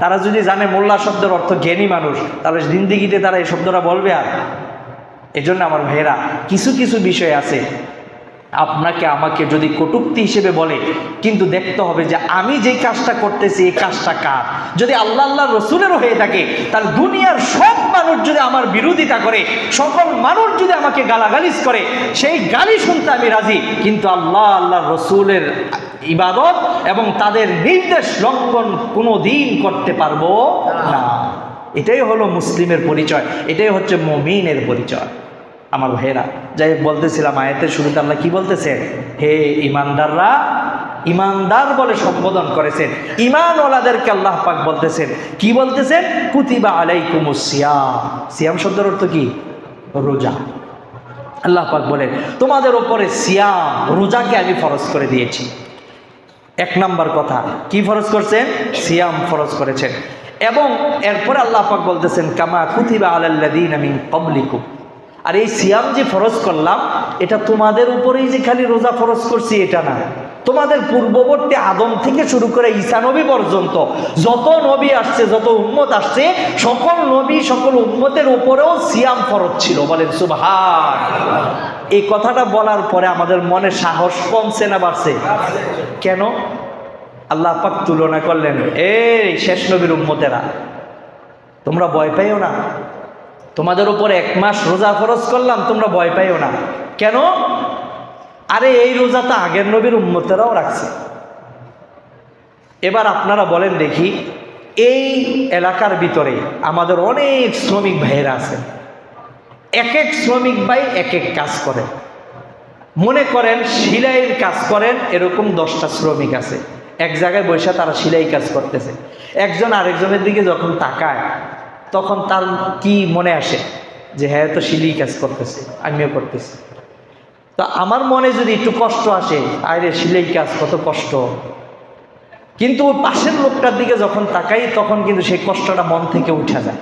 তারা যদি জানে মোল্লা শব্দের অর্থ জ্ঞানী মানুষ, তাহলে জিন্দিগিতে তারা এই শব্দটা বলবে। আর এই জন্য আমার ভাইয়েরা, কিছু কিছু বিষয় আছে আপনাকে আমাকে যদি কটূক্তি হিসেবে বলে, কিন্তু দেখতে হবে যে আমি যেই কাজটা করতেছি এই কাজটা কার। যদি আল্লাহ আল্লাহ রসুলেরও হয়ে থাকে, তাহলে দুনিয়ার সব মানুষ যদি আমার বিরোধিতা করে, সকল মানুষ যদি আমাকে গালাগালিজ করে, সেই গালি শুনতে আমি রাজি, কিন্তু আল্লাহ আল্লাহ রসুলের ইবাদত এবং তাদের নির্দেশ লঙ্ঘন কোনো দিন করতে পারবো না। এটাই হলো মুসলিমের পরিচয়, এটাই হচ্ছে মুমিনের পরিচয়। আমার ভাইয়েরা, যাই বলতেছিলাম, আয়াতের শুরুতে আল্লাহ কি বলতেছেন? হে ইমানদাররা, ইমানদার বলে সম্বোধন করেছেন। ইমানওয়ালাদেরকে আল্লাহ পাক বলতেছেন, কি বলতেছেন? কুতিবা আলাইকুমুস সিয়াম। সিয়াম শব্দের অর্থ কি? রোজা। আল্লাহ পাক বলেন, তোমাদের উপরে সিয়াম, রোজাকে আমি ফরজ করে দিয়েছি। এক নাম্বার কথা, কি ফরজ করছেন? সিয়াম ফরজ করেছেন। এবং এরপরে আল্লাহ পাক বলতেছেন, কামা কুতিবা আলাল্লাযীনা মিন ক্বাবলিকুম। আর এই সিয়াম যে ফরজ করলাম, এটা তোমাদের উপরেই যে খালি রোজা ফরজ করছি এটা না, তোমাদের পূর্ববর্তী আদম থেকে শুরু করে ঈসা নবী পর্যন্ত যত নবী আসছে, যত উম্মত আসছে, সকল নবী সকল উম্মতের উপরেও সিয়াম ফরজ ছিল। বলেন সুবহানাল্লাহ। এই কথাটা বলার পরে আমাদের মনে সাহস কমছে না বাড়ছে? কেন? আল্লাহ পাক তুলনা করলেন, এই শেষ নবীর উম্মতেরা, তোমরা ভয় পাইও না, তোমাদের উপরে 1 মাস রোজা ফরজ করলাম, তোমরা ভয় পাইও না। কেন? আরে এই রোজা তো আগের নবীর উম্মতেরাও রাখছে। এবার আপনারা বলেন দেখি, এই এলাকার ভিতরে আমাদের অনেক শ্রমিক ভাইয়েরা আছে। এক এক শ্রমিক ভাই এক এক কাজ করে। মনে করেন সেলাইয়ের কাজ করেন, এরকম 10টা শ্রমিক আছে, এক জায়গায় বসে তারা সেলাই কাজ করতেছে। একজন আরেকজনের দিকে যখন তাকায়, তখন তার কি মনে আসে? যে হ্যাঁ, তো সেলাই কাজ করতেছে, আমিও করতেছি। তো আমার মনে যদি একটু কষ্ট আসে, আরে সেলাই কাজ কত কষ্ট, কিন্তু ওই পাশের লোকটার দিকে যখন তাকাই, তখন কিন্তু সেই কষ্টটা মন থেকে উঠে যায়,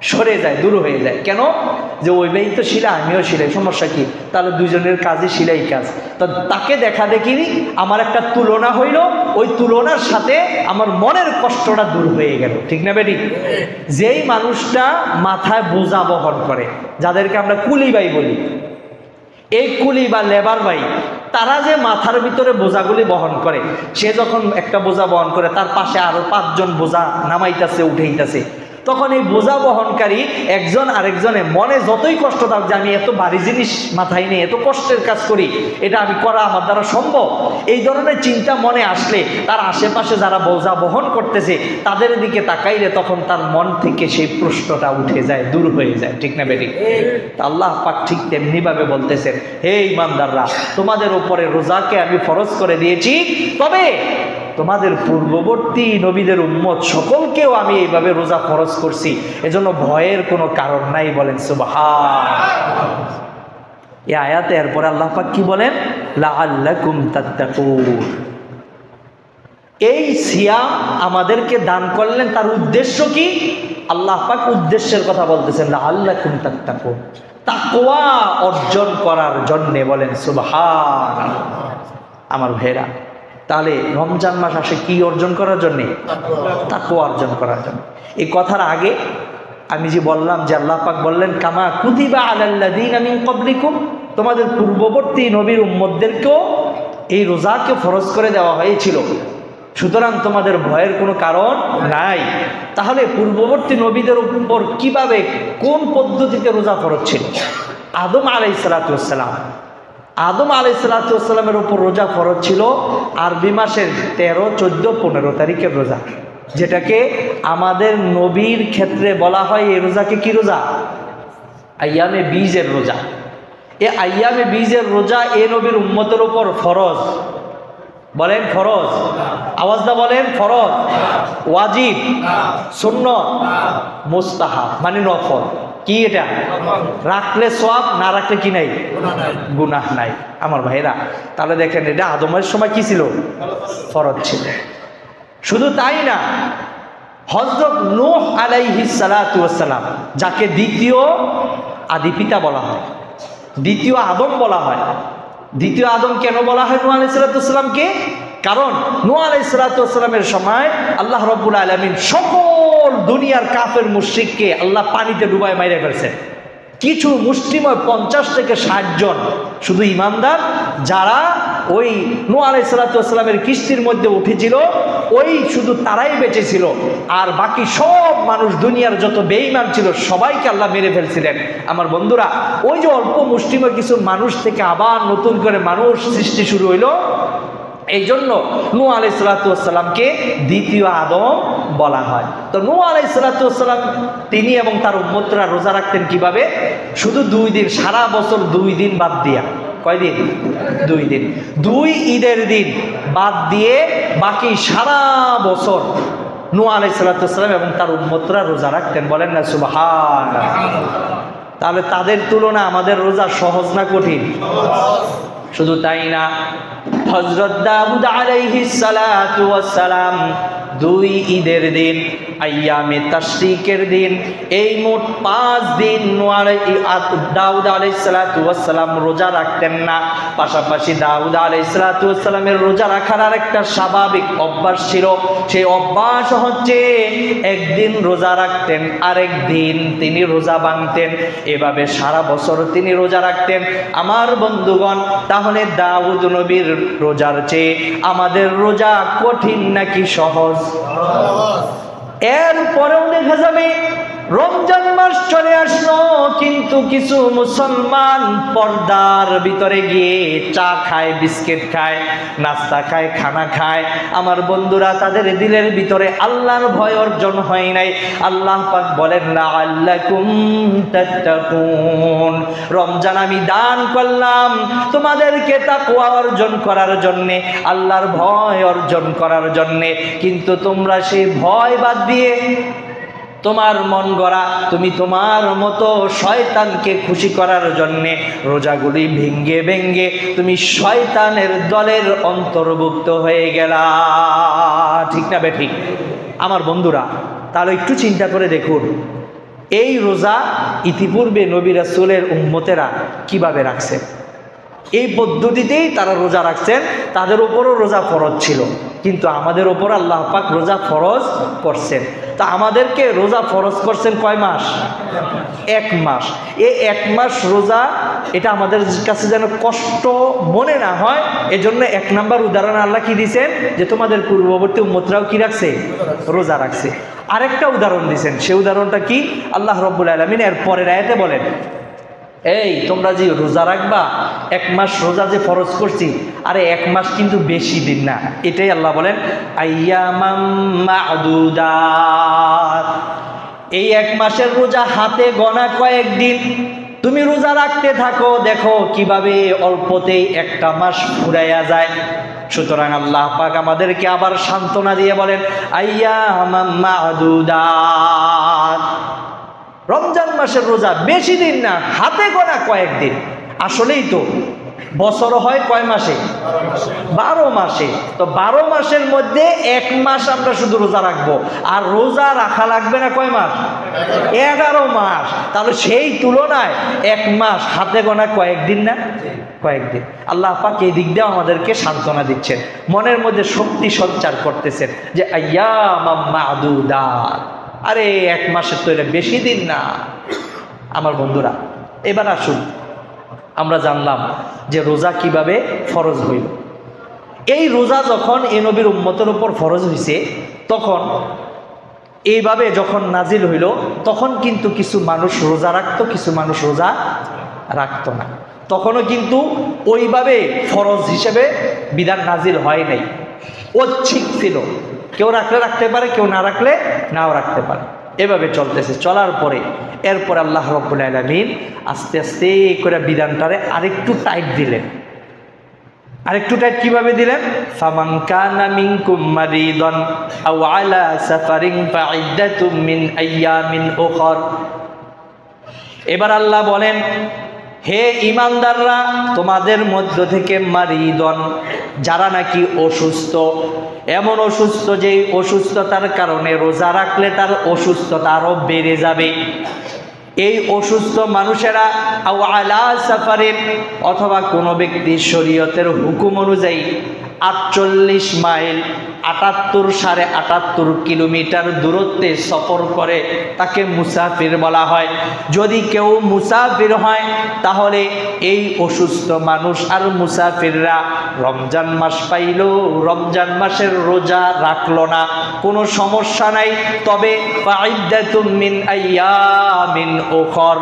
সরে যায়, দূর হয়ে যায়। কেন? যে ওই ভাই তো শিলা, আমিও শিলাই, সমস্যা কি? তাহলে দুজনের কাজই সেলাই কাজ। তো তাকে দেখা দেখি আমার একটা তুলনা হইল, ওই তুলনার সাথে আমার মনের কষ্টটা দূর হয়ে গেল। ঠিক না বেটি? যেই মানুষটা মাথায় বোঝা বহন করে, যাদেরকে আমরা কুলি ভাই বলি, এই কুলি বা লেবার ভাই, তারা যে মাথার ভিতরে বোঝাগুলি বহন করে, সে যখন একটা বোঝা বহন করে, তার পাশে আরো 5 জন বোঝা নামাইতেছে, উঠেইতেছে, তখন এই বোঝা বহনকারী একজন আরেকজনের মনে যতই কষ্ট থাক, যে আমি এত ভারী জিনিস মাথায় নিয়ে এত কষ্টের কাজ করি, এটা আমি করা আমার দ্বারা সম্ভব, এই ধরনের চিন্তা মনে আসলে তার আশেপাশে যারা বোঝা বহন করতেছে তাদের দিকে তাকাইলে তখন তার মন থেকে সেই প্রশ্নটা উঠে যায়, দূর হয়ে যায়। ঠিক না বেটি? আল্লাহ পাক ঠিক তেমনি ভাবে বলতেছেন, হে ইমানদাররা, তোমাদের উপরে রোজাকে আমি ফরজ করে দিয়েছি, তবে তোমাদের পূর্ববর্তী নবীদের উম্মত সকলকেও আমি এইভাবে রোজা ফরজ করছি, এজন্য ভয়ের কোনো কারণ নাই। বলেন সুবহানাল্লাহ। এই আয়াতে এরপরে আল্লাহ পাক কি বলেন? লাআল্লাকুম তাত্তাকুন। এই সিয়াম আমাদেরকে দান করলেন, তার উদ্দেশ্য কি? আল্লাহ পাক উদ্দেশ্যের কথা বলতেছেন, লাআল্লাকুম তাত্তাকুন, তাকওয়া অর্জন করার জন্যে। বলেন সুবহানাল্লাহ। আমার ভাইরা, তাহলে রমজান মাস আসে কি অর্জন করার জন্যে? তাকওয়া অর্জন করার জন্য। এই কথার আগে আমি যে বললাম যে আল্লাহ পাক বললেন, কামা কুতিবা আলাল্লাযীনা মিন ক্বাবলিকুম, তোমাদের পূর্ববর্তী নবীর উম্মতদেরকেও এই রোজাকে ফরজ করে দেওয়া হয়েছিল, সুতরাং তোমাদের ভয়ের কোনো কারণ নাই। তাহলে পূর্ববর্তী নবীদের উপর কিভাবে, কোন পদ্ধতিতে রোজা ফরজ ছিল? আদম আলাইহিস সালাতু ওয়াস সালাম আদম আলাইহিসসালামের উপর রোজা ফরজ ছিল আরবি মাসের 13, 14, 15 তারিখের রোজা, যেটাকে আমাদের নবীর ক্ষেত্রে বলা হয় এই রোজাকে কি রোজা? আইয়ামে বীজের রোজা। এ আইয়ামে বীজের রোজা এ নবীর উম্মতের উপর ফরজ। বলেন ফরজ, আওয়াজটা বলেন ফরজ, ওয়াজিব, সুন্নত, মুস্তাহাব মানে নফল। কি এটা? রাখলে সওয়াব, না রাখলে কি নাই? গুনাহ নাই। আমার ভাইরা, তাহলে দেখেন এটা আদমের সময় কি ছিল? ফরজ ছিল। শুধু তাই না, হযরত নূহ আলাইহিস সালাতু ওয়াস সালাম, যাকে দ্বিতীয় আদি পিতা বলা হয়, দ্বিতীয় আদম বলা হয়। দ্বিতীয় আদম কেন বলা হয় নূহ আলাইহিস সালাতু ওয়াস সালামকে? কারণ নূহ আলাইহিস সালাতু ওয়াস সালামের সময় আল্লাহ রাব্বুল আলামিন সকল দুনিয়ার কাফের মুশরিককে আল্লাহ পানিতে ডুবায় মাইরে ফেলছেন। কিছু মুষ্টিময় 50 থেকে 60 জন শুধু ইমানদার, যারা ওই নূহ আলাইহিস সালাতু ওয়াস সালামের কিস্তির মধ্যে উঠেছিল, ওই শুধু তারাই বেঁচে ছিল। আর বাকি সব মানুষ, দুনিয়ার যত বেঈমান ছিল সবাইকে আল্লাহ মেরে ফেলছিলেন। আমার বন্ধুরা, ওই যে অল্প মুষ্টিময় কিছু মানুষ থেকে আবার নতুন করে মানুষ সৃষ্টি শুরু হইল। এই জন্য নূহ আলাইহিস সালাতু ওয়াস সালামকে দ্বিতীয় আদম বলা হয়। তো নূহ আলাইহিস সালাতু ওয়াস সালাম তিনি এবং তার উম্মতরা রোজা রাখতেন কিভাবে? শুধু 2 দিন, সারা বছর 2 দিন বাদ দিয়া। কয়দিন? 2 দিন। 2 ঈদের দিন বাদ দিয়ে বাকি সারা বছর নূহ আলাইহিস সালাতু ওয়াস সালাম এবং তার উম্মতরা রোজা রাখতেন। বলেন না সুবহানাল্লাহ। তাহলে তাদের তুলনা আমাদের রোজা সহজ না কঠিন? শুধু তাই না, হযরত দাউদ আলাইহিস সালাতু ওয়াস সালাম 2 ঈদের দিন, আইয়ামে তাশরিকের দিন, এই মোট 5 দিন দাউদ আলাইহিস সালাতু ওয়াস সালাম রোজা রাখতেন না। পাশাপাশি দাউদ আলাইহিস সালাতু ওয়াস সালামের রোজা রাখার আরেকটা স্বাভাবিক অভ্যাস ছিল। সেই অভ্যাস হচ্ছে একদিন রোজা রাখতেন, আরেক দিন তিনি রোজা ভাঙতেন। এভাবে সারা বছর তিনি রোজা রাখতেন। আমার বন্ধুগণ, তাহলে দাউদ নবীর রোজার চেয়ে আমাদের রোজা কঠিন নাকি সহজ? এরপরেও দেখা যাবে রমজান মাস চলে আসলো, কিন্তু কিছু মুসলমান পর্দার ভিতরে গিয়ে চা খায়, বিস্কিট খায়, নাস্তা খায়, খানা খায়। আমার বন্ধুরা, তাদের দিলের ভিতরে আল্লাহর ভয় অর্জন হয় নাই। আল্লাহ পাক বলেন, লাআল্লাকুম তাত্তাকুন, রমজান আমি দান করলাম তোমাদেরকে তাকওয়া অর্জন করার জন্যে, আল্লাহর ভয় অর্জন করার জন্যে। কিন্তু তোমরা সেই ভয় বাদ দিয়ে তোমার মন গড়া, তুমি তোমার মতো শয়তানকে খুশি করার জন্যে রোজাগুলি ভেঙ্গে ভেঙ্গে তুমি শয়তানের দলের অন্তর্ভুক্ত হয়ে গেলা। ঠিক না বেঠিক? আমার বন্ধুরা, তাহলে একটু চিন্তা করে দেখুন, এই রোজা ইতিপূর্বে নবী রাসূলের উম্মতেরা কিভাবে রাখছে। এই পদ্ধতিতেই তারা রোজা রাখছেন, তাদের উপরও রোজা ফরজ ছিল। কিন্তু আমাদের ওপর আল্লাহ পাক রোজা ফরজ করছেন। তা আমাদেরকে রোজা ফরজ করছেন কয় মাস? 1 মাস। এই 1 মাস রোজা, এটা আমাদের কাছে যেন কষ্ট মনে না হয়, এজন্য 1 নাম্বার উদাহরণ আল্লাহ কি দিয়েছেন, যে তোমাদের পূর্ববর্তী উম্মতরাও কি রাখছে? রোজা রাখছে। আরেকটা উদাহরণ দিয়েছেন, সেই উদাহরণটা কি? আল্লাহ রাব্বুল আলামিন এর পরের আয়াতে বলেন, এই তোমরা যে রোজা রাখবা, 1 মাস রোজা যে ফরজ করছি, আরে 1 মাস কিন্তু বেশি দিন না। এটাই আল্লাহ বলেন আইয়ামাম মা'দুদাত, এই 1 মাসের রোজা হাতে গোনা কয়েকদিন। তুমি রোজা রাখতে থাকো, দেখো কিভাবে অল্পতেই 1টা মাস ফুরাইয়া যায়। সুতরাং আল্লাহ পাক আমাদেরকে আবার সান্ত্বনা দিয়ে বলেন আইয়ামাম মা'দুদাত, রমজান মাসের রোজা বেশি দিন না, হাতে গোনা কয়েকদিন। আসলেই তো বছর হয় কয় মাসে? 12 মাসে। তো 12 মাসের মধ্যে 1 মাস আমরা শুধু রোজা রাখবো, আর রোজা রাখা লাগবে না কয় মাস? 11 মাস। তাহলে সেই তুলনায় 1 মাস হাতে গোনা কয়েকদিন না? কয়েকদিন। আল্লাহ পাক এই দিক দিয়ে আমাদেরকে সান্ত্বনা দিচ্ছেন, মনের মধ্যে শক্তি সঞ্চার করতেছেন যে আইয়ামাম মা'দুদাত, আরে 1 মাসের তো এটা বেশি দিন না। আমার বন্ধুরা, এবার আসুন আমরা জানলাম যে রোজা কিভাবে ফরজ হইল। এই রোজা যখন এ নবীর উম্মতের উপর ফরজ হইছে, তখন এইভাবে যখন নাজিল হইল, তখন কিন্তু কিছু মানুষ রোজা রাখতো, কিছু মানুষ রোজা রাখতো না। তখনও কিন্তু ওইভাবে ফরজ হিসেবে বিধান নাজিল হয় নাই, ঐচ্ছিক ছিল। কেউ রাখলে রাখতে পারে, কেউ না রাখলে নাও রাখতে পারে। এভাবে চলতেছে। চলার পরে এরপর আল্লাহ রাব্বুল আলামিন আস্তে আস্তে করে বিধানটারে আরেকটু টাইট দিলেন। আরেকটু টাইট কিভাবে দিলেন? ফামান কানা মিনকুম মারিদান আও আলা সাফারিন ফাইদ্দাতুম মিন আইয়ামিন উখর। এবার আল্লাহ বলেন, হে ঈমানদাররা, তোমাদের মধ্য থেকে মারিদন, যারা নাকি অসুস্থ, এমন অসুস্থ যে অসুস্থতার কারণে রোজা রাখলে তার অসুস্থতা আরো বেড়ে যাবে, এই অসুস্থ মানুষেরা আও আলা সাফারিন, অথবা কোনো ব্যক্তি শরীয়তের হুকুম অনুযায়ী 48 মাইল 78.5 কিলোমিটার দূরত্বে সফর করে, তাকে মুসাফির বলা হয়। যদি কেউ মুসাফির হয় তাহলে এই অসুস্থ মানুষ আর মুসাফিররা রমজান মাস পাইল, রমজান মাসের রোজা রাখলো না, কোনো সমস্যা নাই। তবে ফাইদ্দাতুম মিন আইয়ামিন উখর,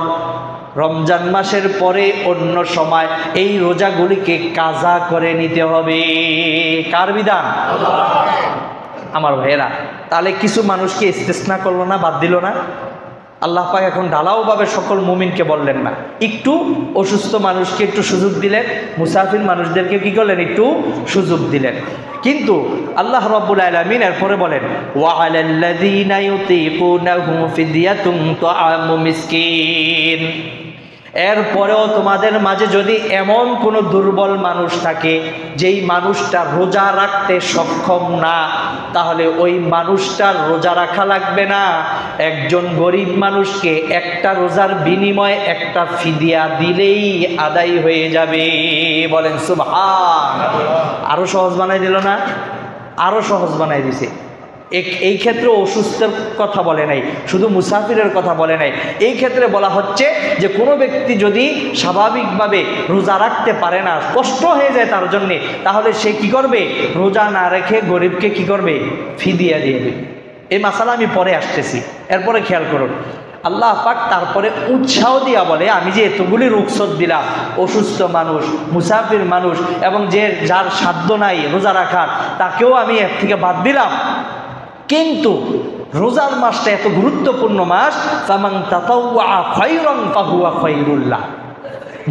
রমজান মাসের পরে অন্য সময় এই রোজাগুলিকে কাজা করে নিতে হবে। কার বিধান? আমার ভাইয়েরা, তাহলে কিছু মানুষকে ইস্তেসনা করলো না, বাদ দিল না। আল্লাহ পাক এখন ঢালাওভাবে সকল মুমিনকে বললেন না, একটু অসুস্থ মানুষকে একটু সুযোগ দিলেন, মুসাফির মানুষদেরকে কি করলেন? একটু সুযোগ দিলেন। কিন্তু আল্লাহ রাব্বুল আলামিন এরপরে বলেন, ওয়া আলাল্লাযীনা ইউতীকুনাহু ফিদিয়াতুন তুআমু মিসকিন। এরপরেও তোমাদের মাঝে যদি এমন কোনো দুর্বল মানুষ থাকে, যেই মানুষটা রোজা রাখতে সক্ষম না, তাহলে ওই মানুষটার রোজা রাখা লাগবে না। একজন গরিব মানুষকে একটা রোজার বিনিময়ে একটা ফিদিয়া দিলেই আদায় হয়ে যাবে। বলেন সুবহানাল্লাহ। আরো সহজ বানাই দিল না? আরো সহজ বানাই দিছে। এই ক্ষেত্রে অসুস্থের কথা বলে নাই, শুধু মুসাফিরের কথা বলে নাই। এই ক্ষেত্রে বলা হচ্ছে যে কোনো ব্যক্তি যদি স্বাভাবিকভাবে রোজা রাখতে পারে না, কষ্ট হয়ে যায় তার জন্যে, তাহলে সে কি করবে? রোজা না রেখে গরিবকে কি করবে? ফিদিয়া দিয়ে দেবে। এই মাসালা আমি পরে আসতেছি, এরপরে খেয়াল করুন। আল্লাহ পাক তারপরে উৎসাহ দিয়া বলে, আমি যে এতগুলি রুখসত দিলাম, অসুস্থ মানুষ, মুসাফির মানুষ এবং যার সাধ্য নাই রোজা রাখার, তাকেও আমি এর থেকে বাদ দিলাম। কিন্তু রোজার মাসটা এত গুরুত্বপূর্ণ মাস, ফামান তাতাওয়া খায়রান ফাহুয়া খায়রুল লাহ।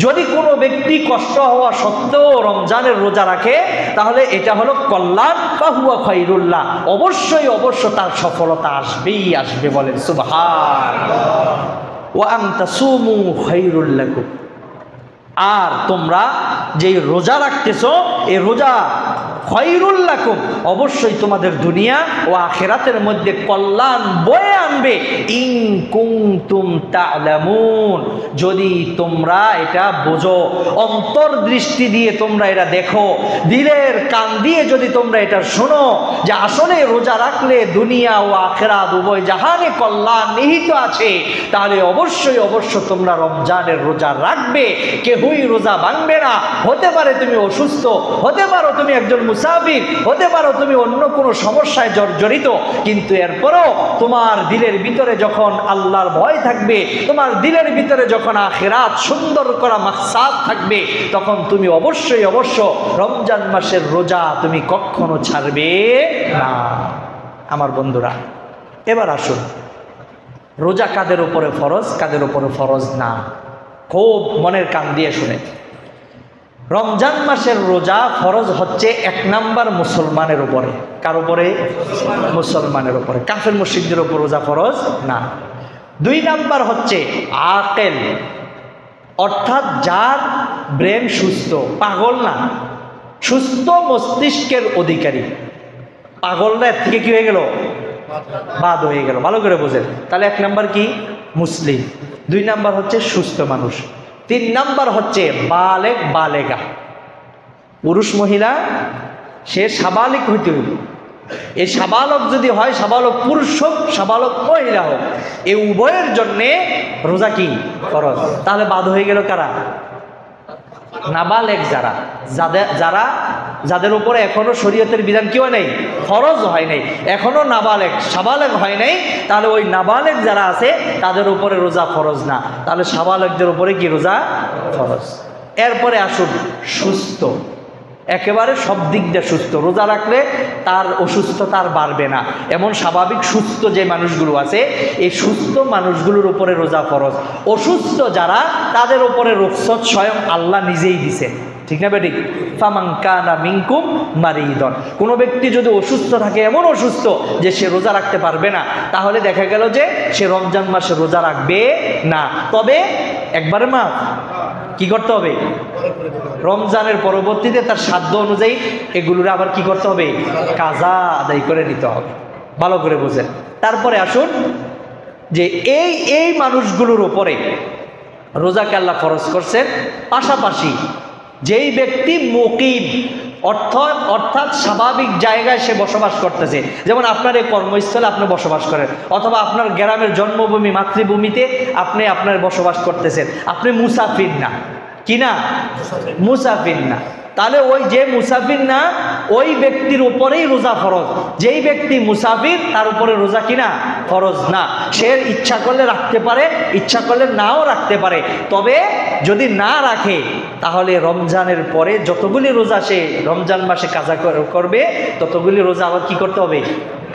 যদি কোনো ব্যক্তি কষ্ট হওয়া সত্ত্বেও রমজানের রোজা রাখে, তাহলে এটা হলো কল্যাণ, ফাহুয়া খায়রুল লাহ। অবশ্যই তার সফলতা আসবেই আসবে। বলেন সুবহানাল্লাহ। ওয়া আন তাসুমু খায়রুল লাকুম। আর তোমরা যেই রোজা রাখতেছো, এই রোজা খায়রুল লাকুম, অবশ্যই তোমাদের দুনিয়া ও আখিরাতের মধ্যে কল্যাণ বয়ে আনবে। ইন কুনতুম তা'লামুন, যদি তোমরা এটা বোঝো, অন্তর্দৃষ্টি দিয়ে তোমরা এটা দেখো, দিলের কান দিয়ে যদি তোমরা এটা শোনো যে আসলে রোজা রাখলে দুনিয়া ও আখিরাত উভয় জাহানে কল্যাণ নিহিত আছে, তাহলে অবশ্যই তোমরা রমজানের রোজা রাখবে। কেউই রোজা ভাঙবে না। হতে পারে তুমি অসুস্থ, হতে পারো তুমি একজন মুসাফির, হতে পারো তুমি অন্য কোনো সমস্যায় জর্জরিত, কিন্তু এরপরও তোমার দিলের ভিতরে যখন আল্লাহর ভয় থাকবে, তোমার দিলের ভিতরে যখন আখিরাত সুন্দর করা মাকসাদ থাকবে, তখন তুমি অবশ্যই রমজান মাসের রোজা তুমি কখনো ছাড়বে না। আমার বন্ধুরা, এবার আসুন, রোজা কাদের উপরে ফরজ, কাদের উপরে ফরজ না, খুব মনের কান দিয়ে শুনে। রমজান মাসের রোজা ফরজ হচ্ছে 1 নাম্বার মুসলমানের উপরে। কার উপরে? মুসলমানের উপরে। কাফের মুশরিকদের উপর রোজা ফরজ না। 2 নাম্বার হচ্ছে আকেল, অর্থাৎ যার ব্রেন সুস্থ, পাগল না, সুস্থ মস্তিষ্কের অধিকারী। পাগলরা এর থেকে কি হয়ে গেল? বাদ হয়ে গেল। ভালো করে বোঝেন। তাহলে 1 নাম্বার কি? মুসলিম। 2 নাম্বার হচ্ছে সুস্থ মানুষ। 3 নাম্বার হচ্ছে বালেগ বালেগা, পুরুষ মহিলা, সে সাবালিক হইতে হইল। এই সাবালক যদি হয়, সাবালক পুরুষ হোক, সাবালক মহিলা হোক, এই উভয়ের জন্যে রোজা কি? ফরজ। তাহলে বাদ হয়ে গেল কারা? নাবালেগ, যাদের উপরে এখনো শরীয়তের বিধান কি হয় নাই? ফরজ হয় নাই, এখনো নাবালেগ সাবালেগ হয় নাই। তাহলে ওই নাবালেগ যারা আছে তাদের উপরে রোজা ফরজ না। তাহলে সাবালেগদের উপরে কি রোজা ফরজ? এরপরে আসুন সুস্থ, একেবারে সব দিক দিয়ে সুস্থ। রোজা রাখলে তার অসুস্থতা আর বাড়বে না, এমন স্বাভাবিক সুস্থ যে মানুষগুলো আছে, এই সুস্থ মানুষগুলোর উপরে রোজা ফরজ। অসুস্থ যারা, তাদের উপরে রুখসত স্বয়ং আল্লাহ নিজেই দিছেন, ঠিক না বেঠিক? ফামান কানা মিনকুম মারিদন, কোনো ব্যক্তি যদি অসুস্থ থাকে, এমন অসুস্থ যে সে রোজা রাখতে পারবে না, তাহলে দেখা গেল যে সে রমজান মাসে রোজা রাখবে না। তবে একবারে মাফ কি করতে হবে? রমজানের পরবর্তীতে তার সাধ্য অনুযায়ী এগুলোর আবার কি করতে হবে? কাজা আদায় করে নিতে হবে। ভালো করে বোঝেন। তারপরে আসুন যে এই মানুষগুলোর উপরে রোজাকে আল্লাহ ফরজ করছেন। পাশাপাশি যেই ব্যক্তি মুকিম, অর্থাৎ স্বাভাবিক জায়গায় সে বসবাস করতেছে, যেমন আপনার এই কর্মস্থলে আপনি বসবাস করেন, অথবা আপনার গ্রামের জন্মভূমি মাতৃভূমিতে আপনি আপনার বসবাস করতেছেন, আপনি মুসাফির না, কি না? মুসাফির না। তাহলে ওই যে মুসাফির না, ওই ব্যক্তির উপরেই রোজা ফরজ। যেই ব্যক্তি মুসাফির তার উপরে রোজা কিনা ফরজ না। সে ইচ্ছা করলে রাখতে পারে, ইচ্ছা করলে নাও রাখতে পারে। তবে যদি না রাখে, তাহলে রমজানের পরে যতগুলি রোজা সে রমজান মাসে কাজা করবে, ততগুলি রোজা আবার কি করতে হবে?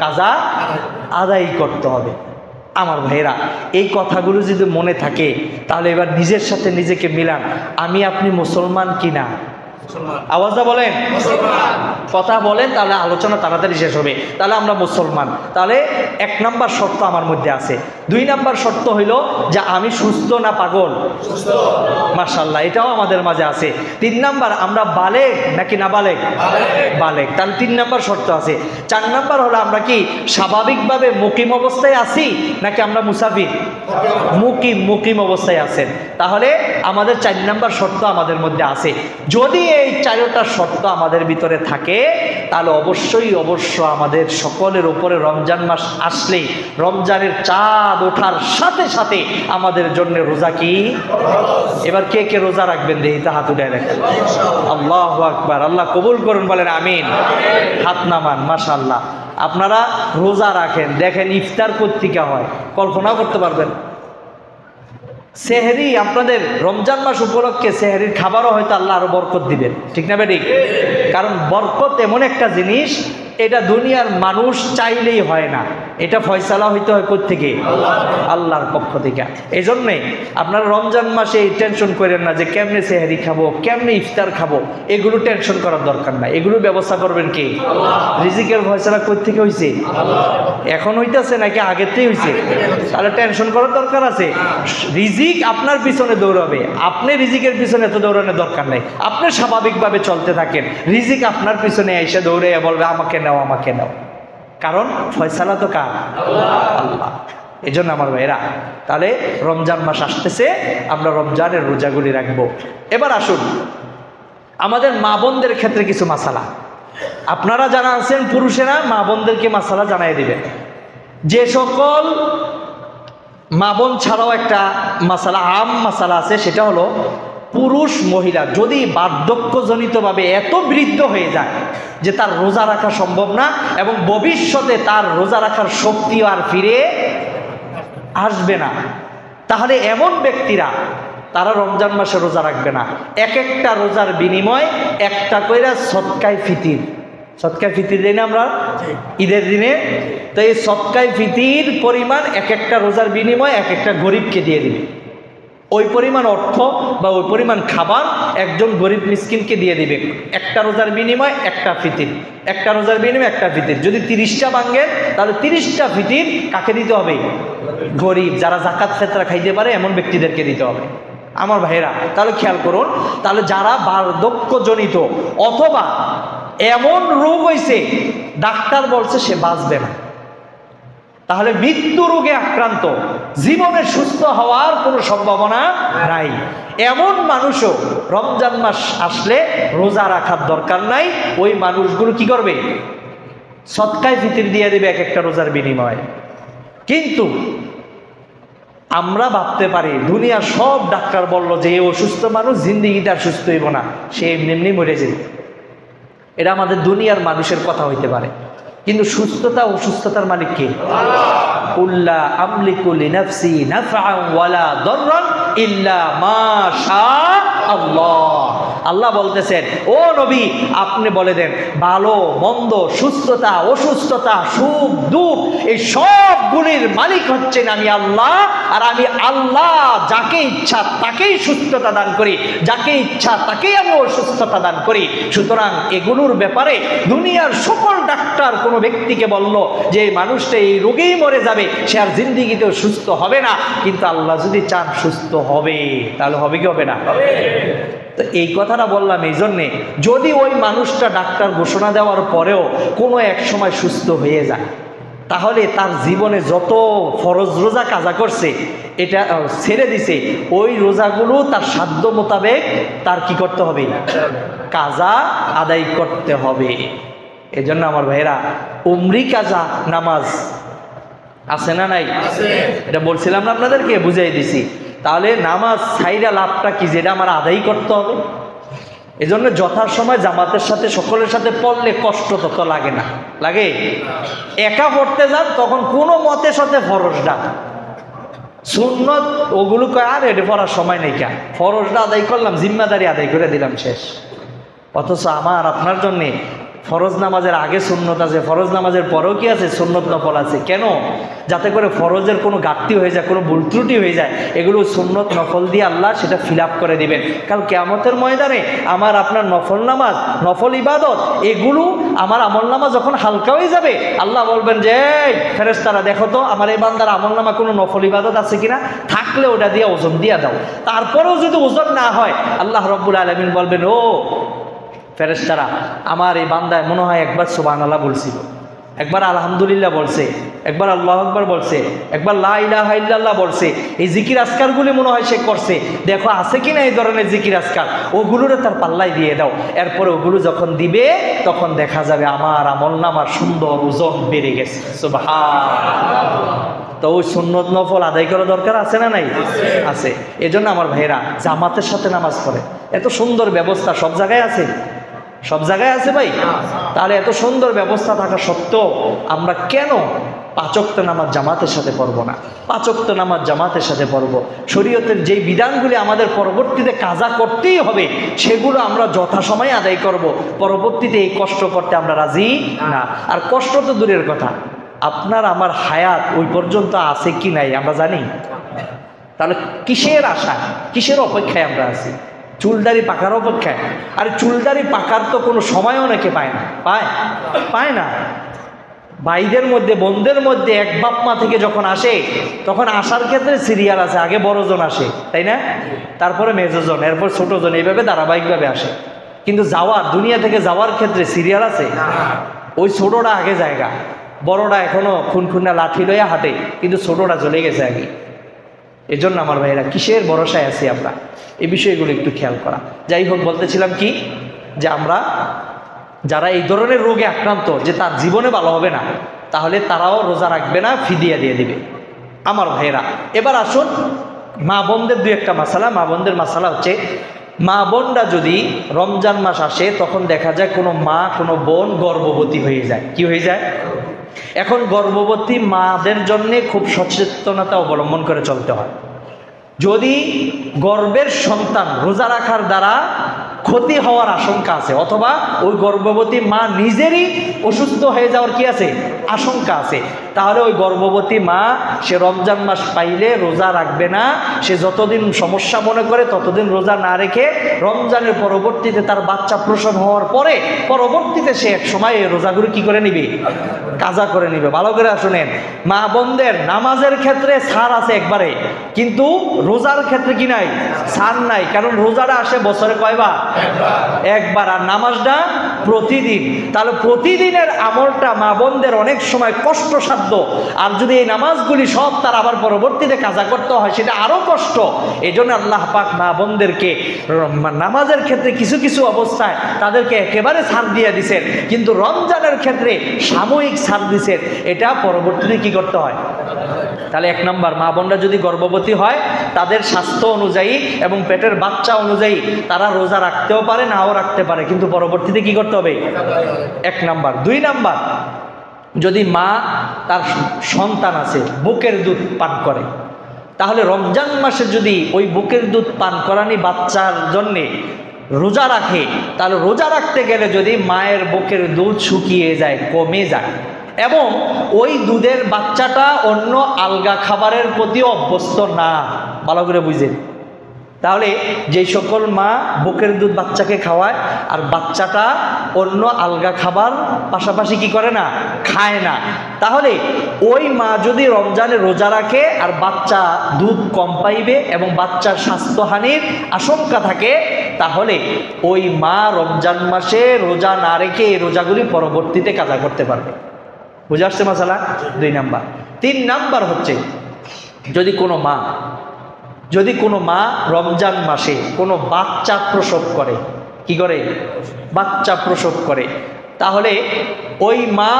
কাজা আদায় করতে হবে। আমার ভাইরা, এই কথাগুলো যদি মনে থাকে, তাহলে এবার নিজের সাথে নিজেকে মিলান, আমি আপনি মুসলমান কিনা? আওয়াজটা বলেন, কথা বলেন, তাহলে আলোচনা তাড়াতাড়ি শেষ হবে। তাহলে আমরা মুসলমান। তাহলে 1 নাম্বার শর্ত আমার মধ্যে আছে। 2 নাম্বার শর্ত হইল যে আমি সুস্থ না পাগল? মাশাআল্লাহ, এটাও আমাদের মাঝে আছে। 3 নাম্বার, আমরা বালেগ নাকি না বালেগ? বালেগ। তাহলে 3 নাম্বার শর্ত আছে। 4 নাম্বার হলো আমরা কি স্বাভাবিকভাবে মুকিম অবস্থায় আছি নাকি আমরা মুসাফির? মুকিম অবস্থায় আছেন। তাহলে আমাদের 4 নাম্বার শর্ত আমাদের মধ্যে আছে। যদি এই 4টা শর্ত আমাদের ভিতরে থাকে, তাহলে অবশ্যই আমাদের সকলের উপরে রমজান মাস আসলেই, রমজানের চাঁদ ওঠার সাথে সাথে আমাদের জন্য রোজা কি? এবার কে কে রোজা রাখবেন দেখি তা হাত উঠায় রাখেন। আল্লাহু আকবার, আল্লাহ কবুল করুন, বলেন আমিন। হাত নামান। মাশাআল্লাহ, আপনারা রোজা রাখেন, দেখেন ইফতার পত্রিকা হয়, কল্পনাও করতে পারবেন। সেহরি, আপনাদের রমজান মাস উপলক্ষে সেহরির খাবারও হয়তো আল্লাহ আরো বরকত দিবেন, ঠিক না বেঠিক? কারণ বরকত এমন একটা জিনিস, এটা দুনিয়ার মানুষ চাইলেই হয় না, এটা ফয়সালা হইতে হয় কোত্থেকে? আল্লাহর পক্ষ থেকে। এই জন্যে আপনারা রমজান মাসে এই টেনশন করেন না যে কেমনে সেহরি খাবো, কেমনে ইফতার খাবো, এগুলো টেনশন করার দরকার নাই। এগুলো ব্যবস্থা করবেন কে? রিজিকের ফয়সালা কোত্থেকে হয়েছে? এখন হইতেছে নাকি আগেতেই হয়েছে? তাহলে টেনশন করার দরকার আছে? রিজিক আপনার পিছনে দৌড়াবে, আপনি রিজিকের পিছনে এত দৌড়ানোর দরকার নেই। আপনি স্বাভাবিকভাবে চলতে থাকেন, রিজিক আপনার পিছনে এসে দৌড়ে বলবে আমাকে নাও, আমাকে নাও। কারণ ফয়সালা তো কার? আল্লাহ। এই জন্য আমার ভাইরা, তাহলে রমজান মাস আসতেছে, আমরা রমজানের রোজাগুলি রাখবো। এবার আসুন আমাদের মা বোনদের ক্ষেত্রে কিছু মাসালা। আপনারা যারা আছেন পুরুষেরা, মা বোনদেরকে মাসালা জানাই দিবেন। যে সকল মা বোন ছাড়াও একটা মাসালা, মাসালা আছে, সেটা হলো পুরুষ মহিলা যদি বার্ধক্যজনিতভাবে এত বৃদ্ধ হয়ে যায় যে তার রোজা রাখা সম্ভব না, এবং ভবিষ্যতে তার রোজা রাখার শক্তি আর ফিরে আসবে না, তাহলে এমন ব্যক্তিরা তারা রমজান মাসে রোজা রাখবে না। এক একটা রোজার বিনিময় একটা কইরা সদকায়ে ফিতির, সদকায়ে ফিতির দিই না আমরা ঈদের দিনে, তো এই সদকায়ে ফিতির পরিমাণ এক একটা রোজার বিনিময় এক একটা গরিবকে দিয়ে দিবে। ওই পরিমাণ অর্থ বা ওই পরিমাণ খাবার একজন গরিব মিসকিনকে দিয়ে দিবে। একটা রোজার বিনিময় একটা ফিতির, একটা রোজার বিনিময় একটা ফিতির। যদি 30টা ভাঙেন, তাহলে 30টা ফিতির কাকে দিতে হবে? গরিব, যারা যাকাত ফিতরা খাইতে পারে এমন ব্যক্তিদেরকে দিতে হবে। আমার ভাইরা, তাহলে খেয়াল করুন, তাহলে যারা বার্ধক্যজনিত অথবা এমন রোগ হয়েছে ডাক্তার বলছে সে বাঁচবে না, তাহলে মৃত্যু রোগে আক্রান্ত, জীবনে সুস্থ হওয়ার কোনো সম্ভাবনা নাই, এমন মানুষও রমজান মাস আসলে রোজা রাখার দরকার নাই। ওই মানুষগুলো কি করবে? সদকায়ে ফিতির দিয়ে দেবে এক একটা রোজার বিনিময়ে। কিন্তু আমরা ভাবতে পারি দুনিয়ার সব ডাক্তার বলল যে এই অসুস্থ মানুষ জিন্দিগিটা সুস্থ হইব না, সে এমনি এমনি মরে যাবে। এটা আমাদের দুনিয়ার মানুষের কথা হইতে পারে, কিন্তু সুস্থতা অসুস্থতার মালিক কে? কুল্লা আমলিকু লিনাফসি নাফআন ওয়ালা দাররান ইল্লা মা শা আল্লাহ। আল্লাহ বলতেছেন, ও নবী আপনি বলে দেন, ভালো মন্দ, সুস্থতা অসুস্থতা, সুখ দুঃখ, এই সব গুণের মালিক হচ্ছেন আমি আল্লাহ। আর আমি আল্লাহ যাকে ইচ্ছা তাকেই সুস্থতা দান করি, যাকে ইচ্ছা তাকেই আমি অসুস্থতা দান করি। সুতরাং এগুলোর ব্যাপারে দুনিয়ার সকল ডাক্তার কোনো ব্যক্তিকে বলল যে এই মানুষটা এই রোগেই মরে যাবে, সে আর জিন্দিগিতেও সুস্থ হবে না, কিন্তু আল্লাহ যদি চান সুস্থ হবে, তাহলে হবে কি হবে না? তো এই কথাটা বললাম এই জন্যে, যদি ওই মানুষটা ডাক্তার ঘোষণা দেওয়ার পরেও কোনো এক সময় সুস্থ হয়ে যায়, তাহলে তার জীবনে যত ফরজ রোজা কাজা করছে এটা ছেড়ে দিছে, ওই রোজাগুলো তার সাধ্য মোতাবেক তার কি করতে হবে? কাজা আদায় করতে হবে। এজন্য আমার ভাইরা, উমরি কাজা নামাজ আছে না নাই? এটা বলছিলাম না আপনাদেরকে, বুঝাই দিছি। তাহলে নামাজ ছাইরা লাভটা কি? যেটা আমার আদায় করতে হবে। এজন্য যথাসময় জামাতের সাথে সকলের সাথে পড়লে কষ্ট তত লাগে না। লাগে? একা পড়তে যান তখন কোনো মতে সাথে ফরজটা সুন্নত ওগুলো কয় আর এটা পড়ার সময় নেই, কা ফরজটা আদায় করলাম, জিম্মাদারি আদায় করে দিলাম, শেষ। অথচ আমার আপনার জন্যে ফরজ নামাজের আগে সুন্নত আছে, ফরজ নামাজের পরেও কি আছে? সুন্নত নফল আছে। কেন? যাতে করে ফরজের কোনো ঘাটতি হয়ে যায়, কোনো ভুল ত্রুটি হয়ে যায়, এগুলো সুন্নত নফল দিয়ে আল্লাহ সেটা ফিল আপ করে দিবেন। কারণ কিয়ামতের ময়দানে আমার আপনার নফল নামাজ, নফল ইবাদত, এগুলো আমার আমল নামা যখন হালকা হয়ে যাবে, আল্লাহ বলবেন যে এই ফেরেশতারা দেখো তো আমার এই বান্দার আমল নামা কোনো নফল ইবাদত আছে কিনা, থাকলে ওটা দিয়ে ওজন দিয়ে দাও। তারপরেও যদি ওজন না হয়, আল্লাহ রব্বুল আলামিন বলবেন, ও ফেরেশতারা আমার এই বান্দায় মনে হয় একবার সুবহানাল্লাহ বলছিল, একবার আলহামদুলিল্লাহ বলছে, একবার আল্লাহু আকবার বলছে, একবার লা ইলাহা ইল্লাল্লাহ বলছে, এই জিকির আজকারগুলি মনে হয় সে করছে, দেখো আছে কিনা এই ধরনের জিকির আজকার, ওগুলোরে তার পাল্লায় দিয়ে দাও। এরপরে ওগুলো যখন দিবে তখন দেখা যাবে আমার আমলনামার সুন্দর ওজন বেড়ে গেছে। সুবহানাল্লাহ। তো ওই সুন্নত নফল আদায় করা দরকার আছে না নাই? আছে। এজন্য আমার ভাইয়েরা জামাতের সাথে নামাজ পড়ে। এত সুন্দর ব্যবস্থা সব জায়গায় আছে, সব জায়গায় আছে ভাই। তাহলে এত সুন্দর ব্যবস্থা থাকা সত্ত্বেও আমরা কেন 5 ওয়াক্ত নামাজ জামাতের সাথে পড়ব না? 5 ওয়াক্ত নামাজ জামাতের সাথে পড়ব। শরীয়তের যেই বিধানগুলি আমাদের পরবর্তীতে কাজা করতেই হবে, সেগুলো আমরা যথাসময়ে আদায় করব। পরবর্তীতে এই কষ্ট করতে আমরা রাজি না। আর কষ্ট তো দূরের কথা, আপনার আমার হায়াত ওই পর্যন্ত আছে কি নাই আমরা জানি। তাহলে কিসের আশা, কিসের অপেক্ষায় আমরা আছি? চুলদারি পাকার অপেক্ষায়। আর চুলদারি পাকার তো কোনো সময় অনেকে পায় না, পায় না। ভাইদের মধ্যে, বোনদের মধ্যে এক বাপ মা থেকে যখন আসে, তখন আসার ক্ষেত্রে সিরিয়াল আছে। আগে বড়জন আসে, তাই না? তারপরে মেজোজন, এরপর ছোটজন, এইভাবে ধারাবাহিকভাবে আসে। কিন্তু যাওয়ার, দুনিয়া থেকে যাওয়ার ক্ষেত্রে সিরিয়াল আছে। ওই ছোটটা আগে জায়গা, বড়টা এখনো খুনখুন্না লাঠি লইয়া হাঁটে, কিন্তু ছোটটা চলে গেছে আগে। এজন্য আমার ভাইয়েরা কিসের ভরসায় আছি আমরা, এই বিষয়গুলো একটু খেয়াল করা। যাই হোক, বলতেছিলাম কি, যে আমরা যারা এই ধরনের রোগে আক্রান্ত, যে তার জীবনে ভালো হবে না, তাহলে তারাও রোজা রাখবে না, ফিদিয়া দিয়ে দিবে। আমার ভাইয়েরা এবার আসুন মা বোনদের 2-1টা মাসালা। মা বোনদের মাসালা হচ্ছে, মা বোনরা যদি রমজান মাস আসে, তখন দেখা যায় কোনো মা, কোনো বোন গর্ভবতী হয়ে যায়। কি হয়ে যায়? এখন গর্ভবতী মাদের জন্য খুব সচেতনতা অবলম্বন করে চলতে হয়। যদি গর্ভের সন্তান রোজা রাখার দ্বারা ক্ষতি হওয়ার আশঙ্কা আছে, অথবা ওই গর্ভবতী মা নিজেরই অসুস্থ হয়ে যাওয়ার কি আছে, আশঙ্কা আছে, তাহলে ওই গর্ভবতী মা সে রমজান মাস পাইলে রোজা রাখবে না। সে যতদিন সমস্যা মনে করে ততদিন রোজা না রেখে রমজানের পরবর্তীতে তার বাচ্চা প্রসব হওয়ার পরে পরবর্তীতে সে এক সময় এই রোজাগুলো কি করে নিবে, কাজা করে নিবে। ভালো করে শুনেন, মা বোনদের নামাজের ক্ষেত্রে ছাড় আছে একবারে, কিন্তু রোজার ক্ষেত্রে কি নাই, ছাড় নাই। কারণ রোজাটা আসে বছরে কয়বার? একবার। আর নামাজটা প্রতিদিন। তাহলে প্রতিদিনের আমলটা মা বোনদের অনেক সময় কষ্টসাধ্য। আর যদি এই নামাজগুলি সব তার আবার পরবর্তীতে কাজা করতে হয়, সেটা আরো কষ্ট। এই জন্য আল্লাহ পাক মা বোনদেরকে নামাজের ক্ষেত্রে কিছু কিছু অবস্থায় তাদেরকে একেবারে ছাড় দিয়ে দিছেন, কিন্তু রমজানের ক্ষেত্রে সাময়িক ছাড় দিছেন। এটা পরবর্তীতে কি করতে হয়? তাহলে 1 নম্বর, মা বোনরা যদি গর্ভবতী হয়, তাদের স্বাস্থ্য অনুযায়ী এবং পেটের বাচ্চা অনুযায়ী তারা রোজা রাখতেও পারে, নাও রাখতে পারে, কিন্তু পরবর্তীতে কি করতে হবে? 1 নম্বর। 2 নম্বর, যদি মা তার সন্তান আছে বুকের দুধ পান করে, তাহলে রমজান মাসে যদি ওই বুকের দুধ পান করানি বাচ্চার জন্যে রোজা রাখে, তাহলে রোজা রাখতে গেলে যদি মায়ের বুকের দুধ শুকিয়ে যায়, কমে যায়, এবং ওই দুধের বাচ্চাটা অন্য আলগা খাবারের প্রতি অভ্যস্ত না, ভালো করে বুঝেন। তাহলে যে সকল মা বুকের দুধ বাচ্চাকে খাওয়ায় আর বাচ্চাটা অন্য আলগা খাবার পাশাপাশি কি করে না, খায় না, তাহলে ওই মা যদি রমজানে রোজা রাখে আর বাচ্চা দুধ কম পাইবে এবং বাচ্চার স্বাস্থ্যহানির আশঙ্কা থাকে, তাহলে ওই মা রমজান মাসে রোজা না রেখে এই রোজাগুলি পরবর্তীতে কাজা করতে পারবে। বুঝে আসছে মশালা? 2 নাম্বার। 3 নাম্বার হচ্ছে যদি কোনো মা রমজান মাসে কোনো বাচ্চা প্রসব করে, কি করে, বাচ্চা প্রসব করে, তাহলে ওই মা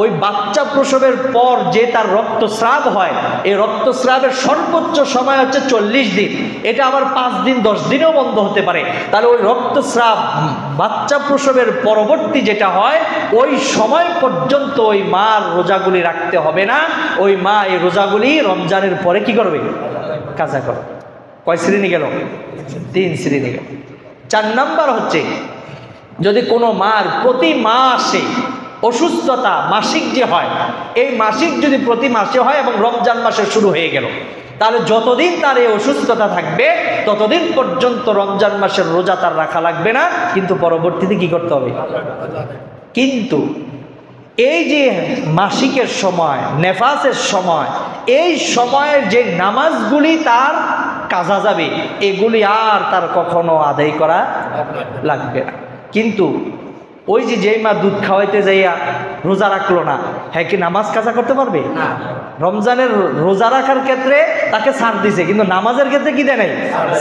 ওই বাচ্চা প্রসবের পর যে তার রক্তস্রাব হয়, এই রক্তস্রাবের সর্বোচ্চ সময় হচ্ছে 40 দিন, এটা আবার 5 দিন 10 দিনেও বন্ধ হতে পারে। তাহলে ওই রক্তস্রাব বাচ্চা প্রসবের পরবর্তী যেটা হয়, ওই সময় পর্যন্ত ওই মার রোজাগুলি রাখতে হবে না। ওই মা এই রোজাগুলি রমজানের পরে কি করবে, কাজা করবে। কয় শ্রেণী গেল? 3 শ্রেণী গেল। 4 নাম্বার হচ্ছে যদি কোনো মার প্রতি মাসে অসুস্থতা মাসিক যে হয়, এই মাসিক যদি প্রতি মাসে হয় এবং রমজান মাসে শুরু হয়ে গেল, তাহলে যতদিন তার এই অসুস্থতা থাকবে ততদিন পর্যন্ত রমজান মাসের রোজা তার রাখা লাগবে না, কিন্তু পরবর্তীতে কি করতে হবে। কিন্তু এই যে মাসিকের সময়, নেফাসের সময়, এই সময়ের যে নামাজগুলি তার কাজা যাবে, এগুলি আর তার কখনো আদায় করা লাগবে না। কিন্তু ওই যেই মা দুধ খাওয়াইতে যাইয়া রোজা রাখলো না, হ্যাঁ কি নামাজ কাজা করতে পারবে? রমজানের রোজা রাখার ক্ষেত্রে তাকে ছাড় দিছে, কিন্তু নামাজের ক্ষেত্রে কি দেয় নাই,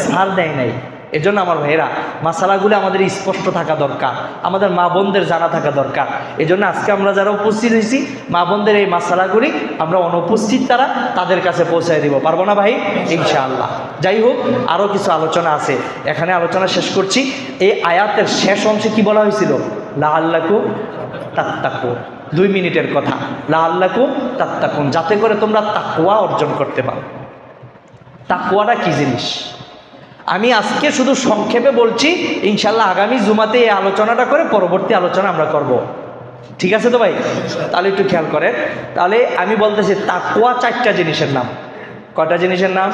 ছাড় দেয় নাই। এজন্য আমার ভাইয়েরা, মাসালাগুলি আমাদের স্পষ্ট থাকা দরকার, আমাদের মা বোনদের জানা থাকা দরকার। এজন্য আজকে আমরা যারা উপস্থিত হয়েছি, মা বোনদের এই মাসালাগুলি আমরা অনুপস্থিত তাদের কাছে পৌঁছায় দিব, পারবো না ভাই? ইনশাআল্লাহ। যাই হোক, আরও কিছু আলোচনা আছে, এখানে আলোচনা শেষ করছি। এই আয়াতের শেষ অংশে কি বলা হয়েছিল? লাআল্লাকুম তাত্তাকুন। 2 মিনিটের কথা, লাআল্লাকুম তাত্তাকুন, যাতে করে তোমরা তাকওয়া অর্জন করতে পারো। তাকওয়াটা কি জিনিস আমি আজকে শুধু সংক্ষেপে বলছি, ইনশাল্লাহ আগামী জুমাতে এই আলোচনাটা করে পরবর্তী আলোচনা আমরা করব। ঠিক আছে তো ভাই? তাহলে একটু খেয়াল করেন। তাহলে আমি বলতেছি তাকওয়া 4টা জিনিসের নাম। কয়টা জিনিসের নাম?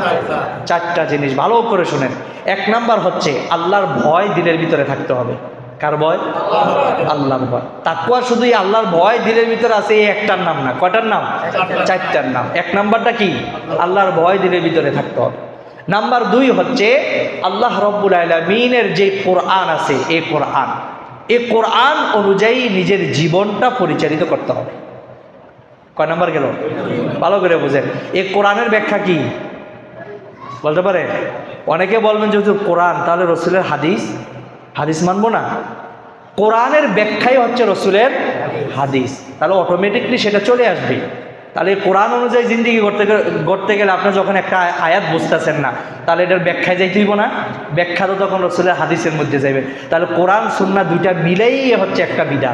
4টা জিনিস, ভালো করে শুনেন। 1 নাম্বার হচ্ছে আল্লাহর ভয় দিলের ভিতরে থাকতে হবে। কার ভয়? আল্লাহর ভয়। তাকওয়া শুধু আল্লাহর ভয় দিলের ভিতরে আছে, এই একটার নাম না। কয়টার নাম? 4টার নাম। 1 নাম্বারটা কি? আল্লাহর ভয় দিলের ভিতরে থাকতে হবে। নাম্বার 2 হচ্ছে আল্লাহ রাব্বুল আলামিনের যে কোরআন আছে, এই কোরআন অনুযায়ী নিজের জীবনটা পরিচালিত করতে হবে। কয় নাম্বার গেল? ভালো করে বুঝেন। এই কোরআনের ব্যাখ্যা কি বলতে পারে? অনেকে বলবেন যেহেতু কোরআন, তাহলে রসুলের হাদিস মানবো না। কোরআনের ব্যাখ্যাই হচ্ছে রসুলের হাদিস, তাহলে অটোমেটিকলি সেটা চলে আসবে। তাহলে কোরআন অনুযায়ী জিন্দিগি করতে গেলে আপনি যখন একটা আয়াত বুঝতেছেন না, তাহলে এটার ব্যাখ্যায় যাইতেইব না, ব্যাখ্যা তো তখন রসুলের হাদিসের মধ্যে যাবে। তাহলে কোরআন সুন্নাহ 2টা মিলেই হচ্ছে একটা বিধান।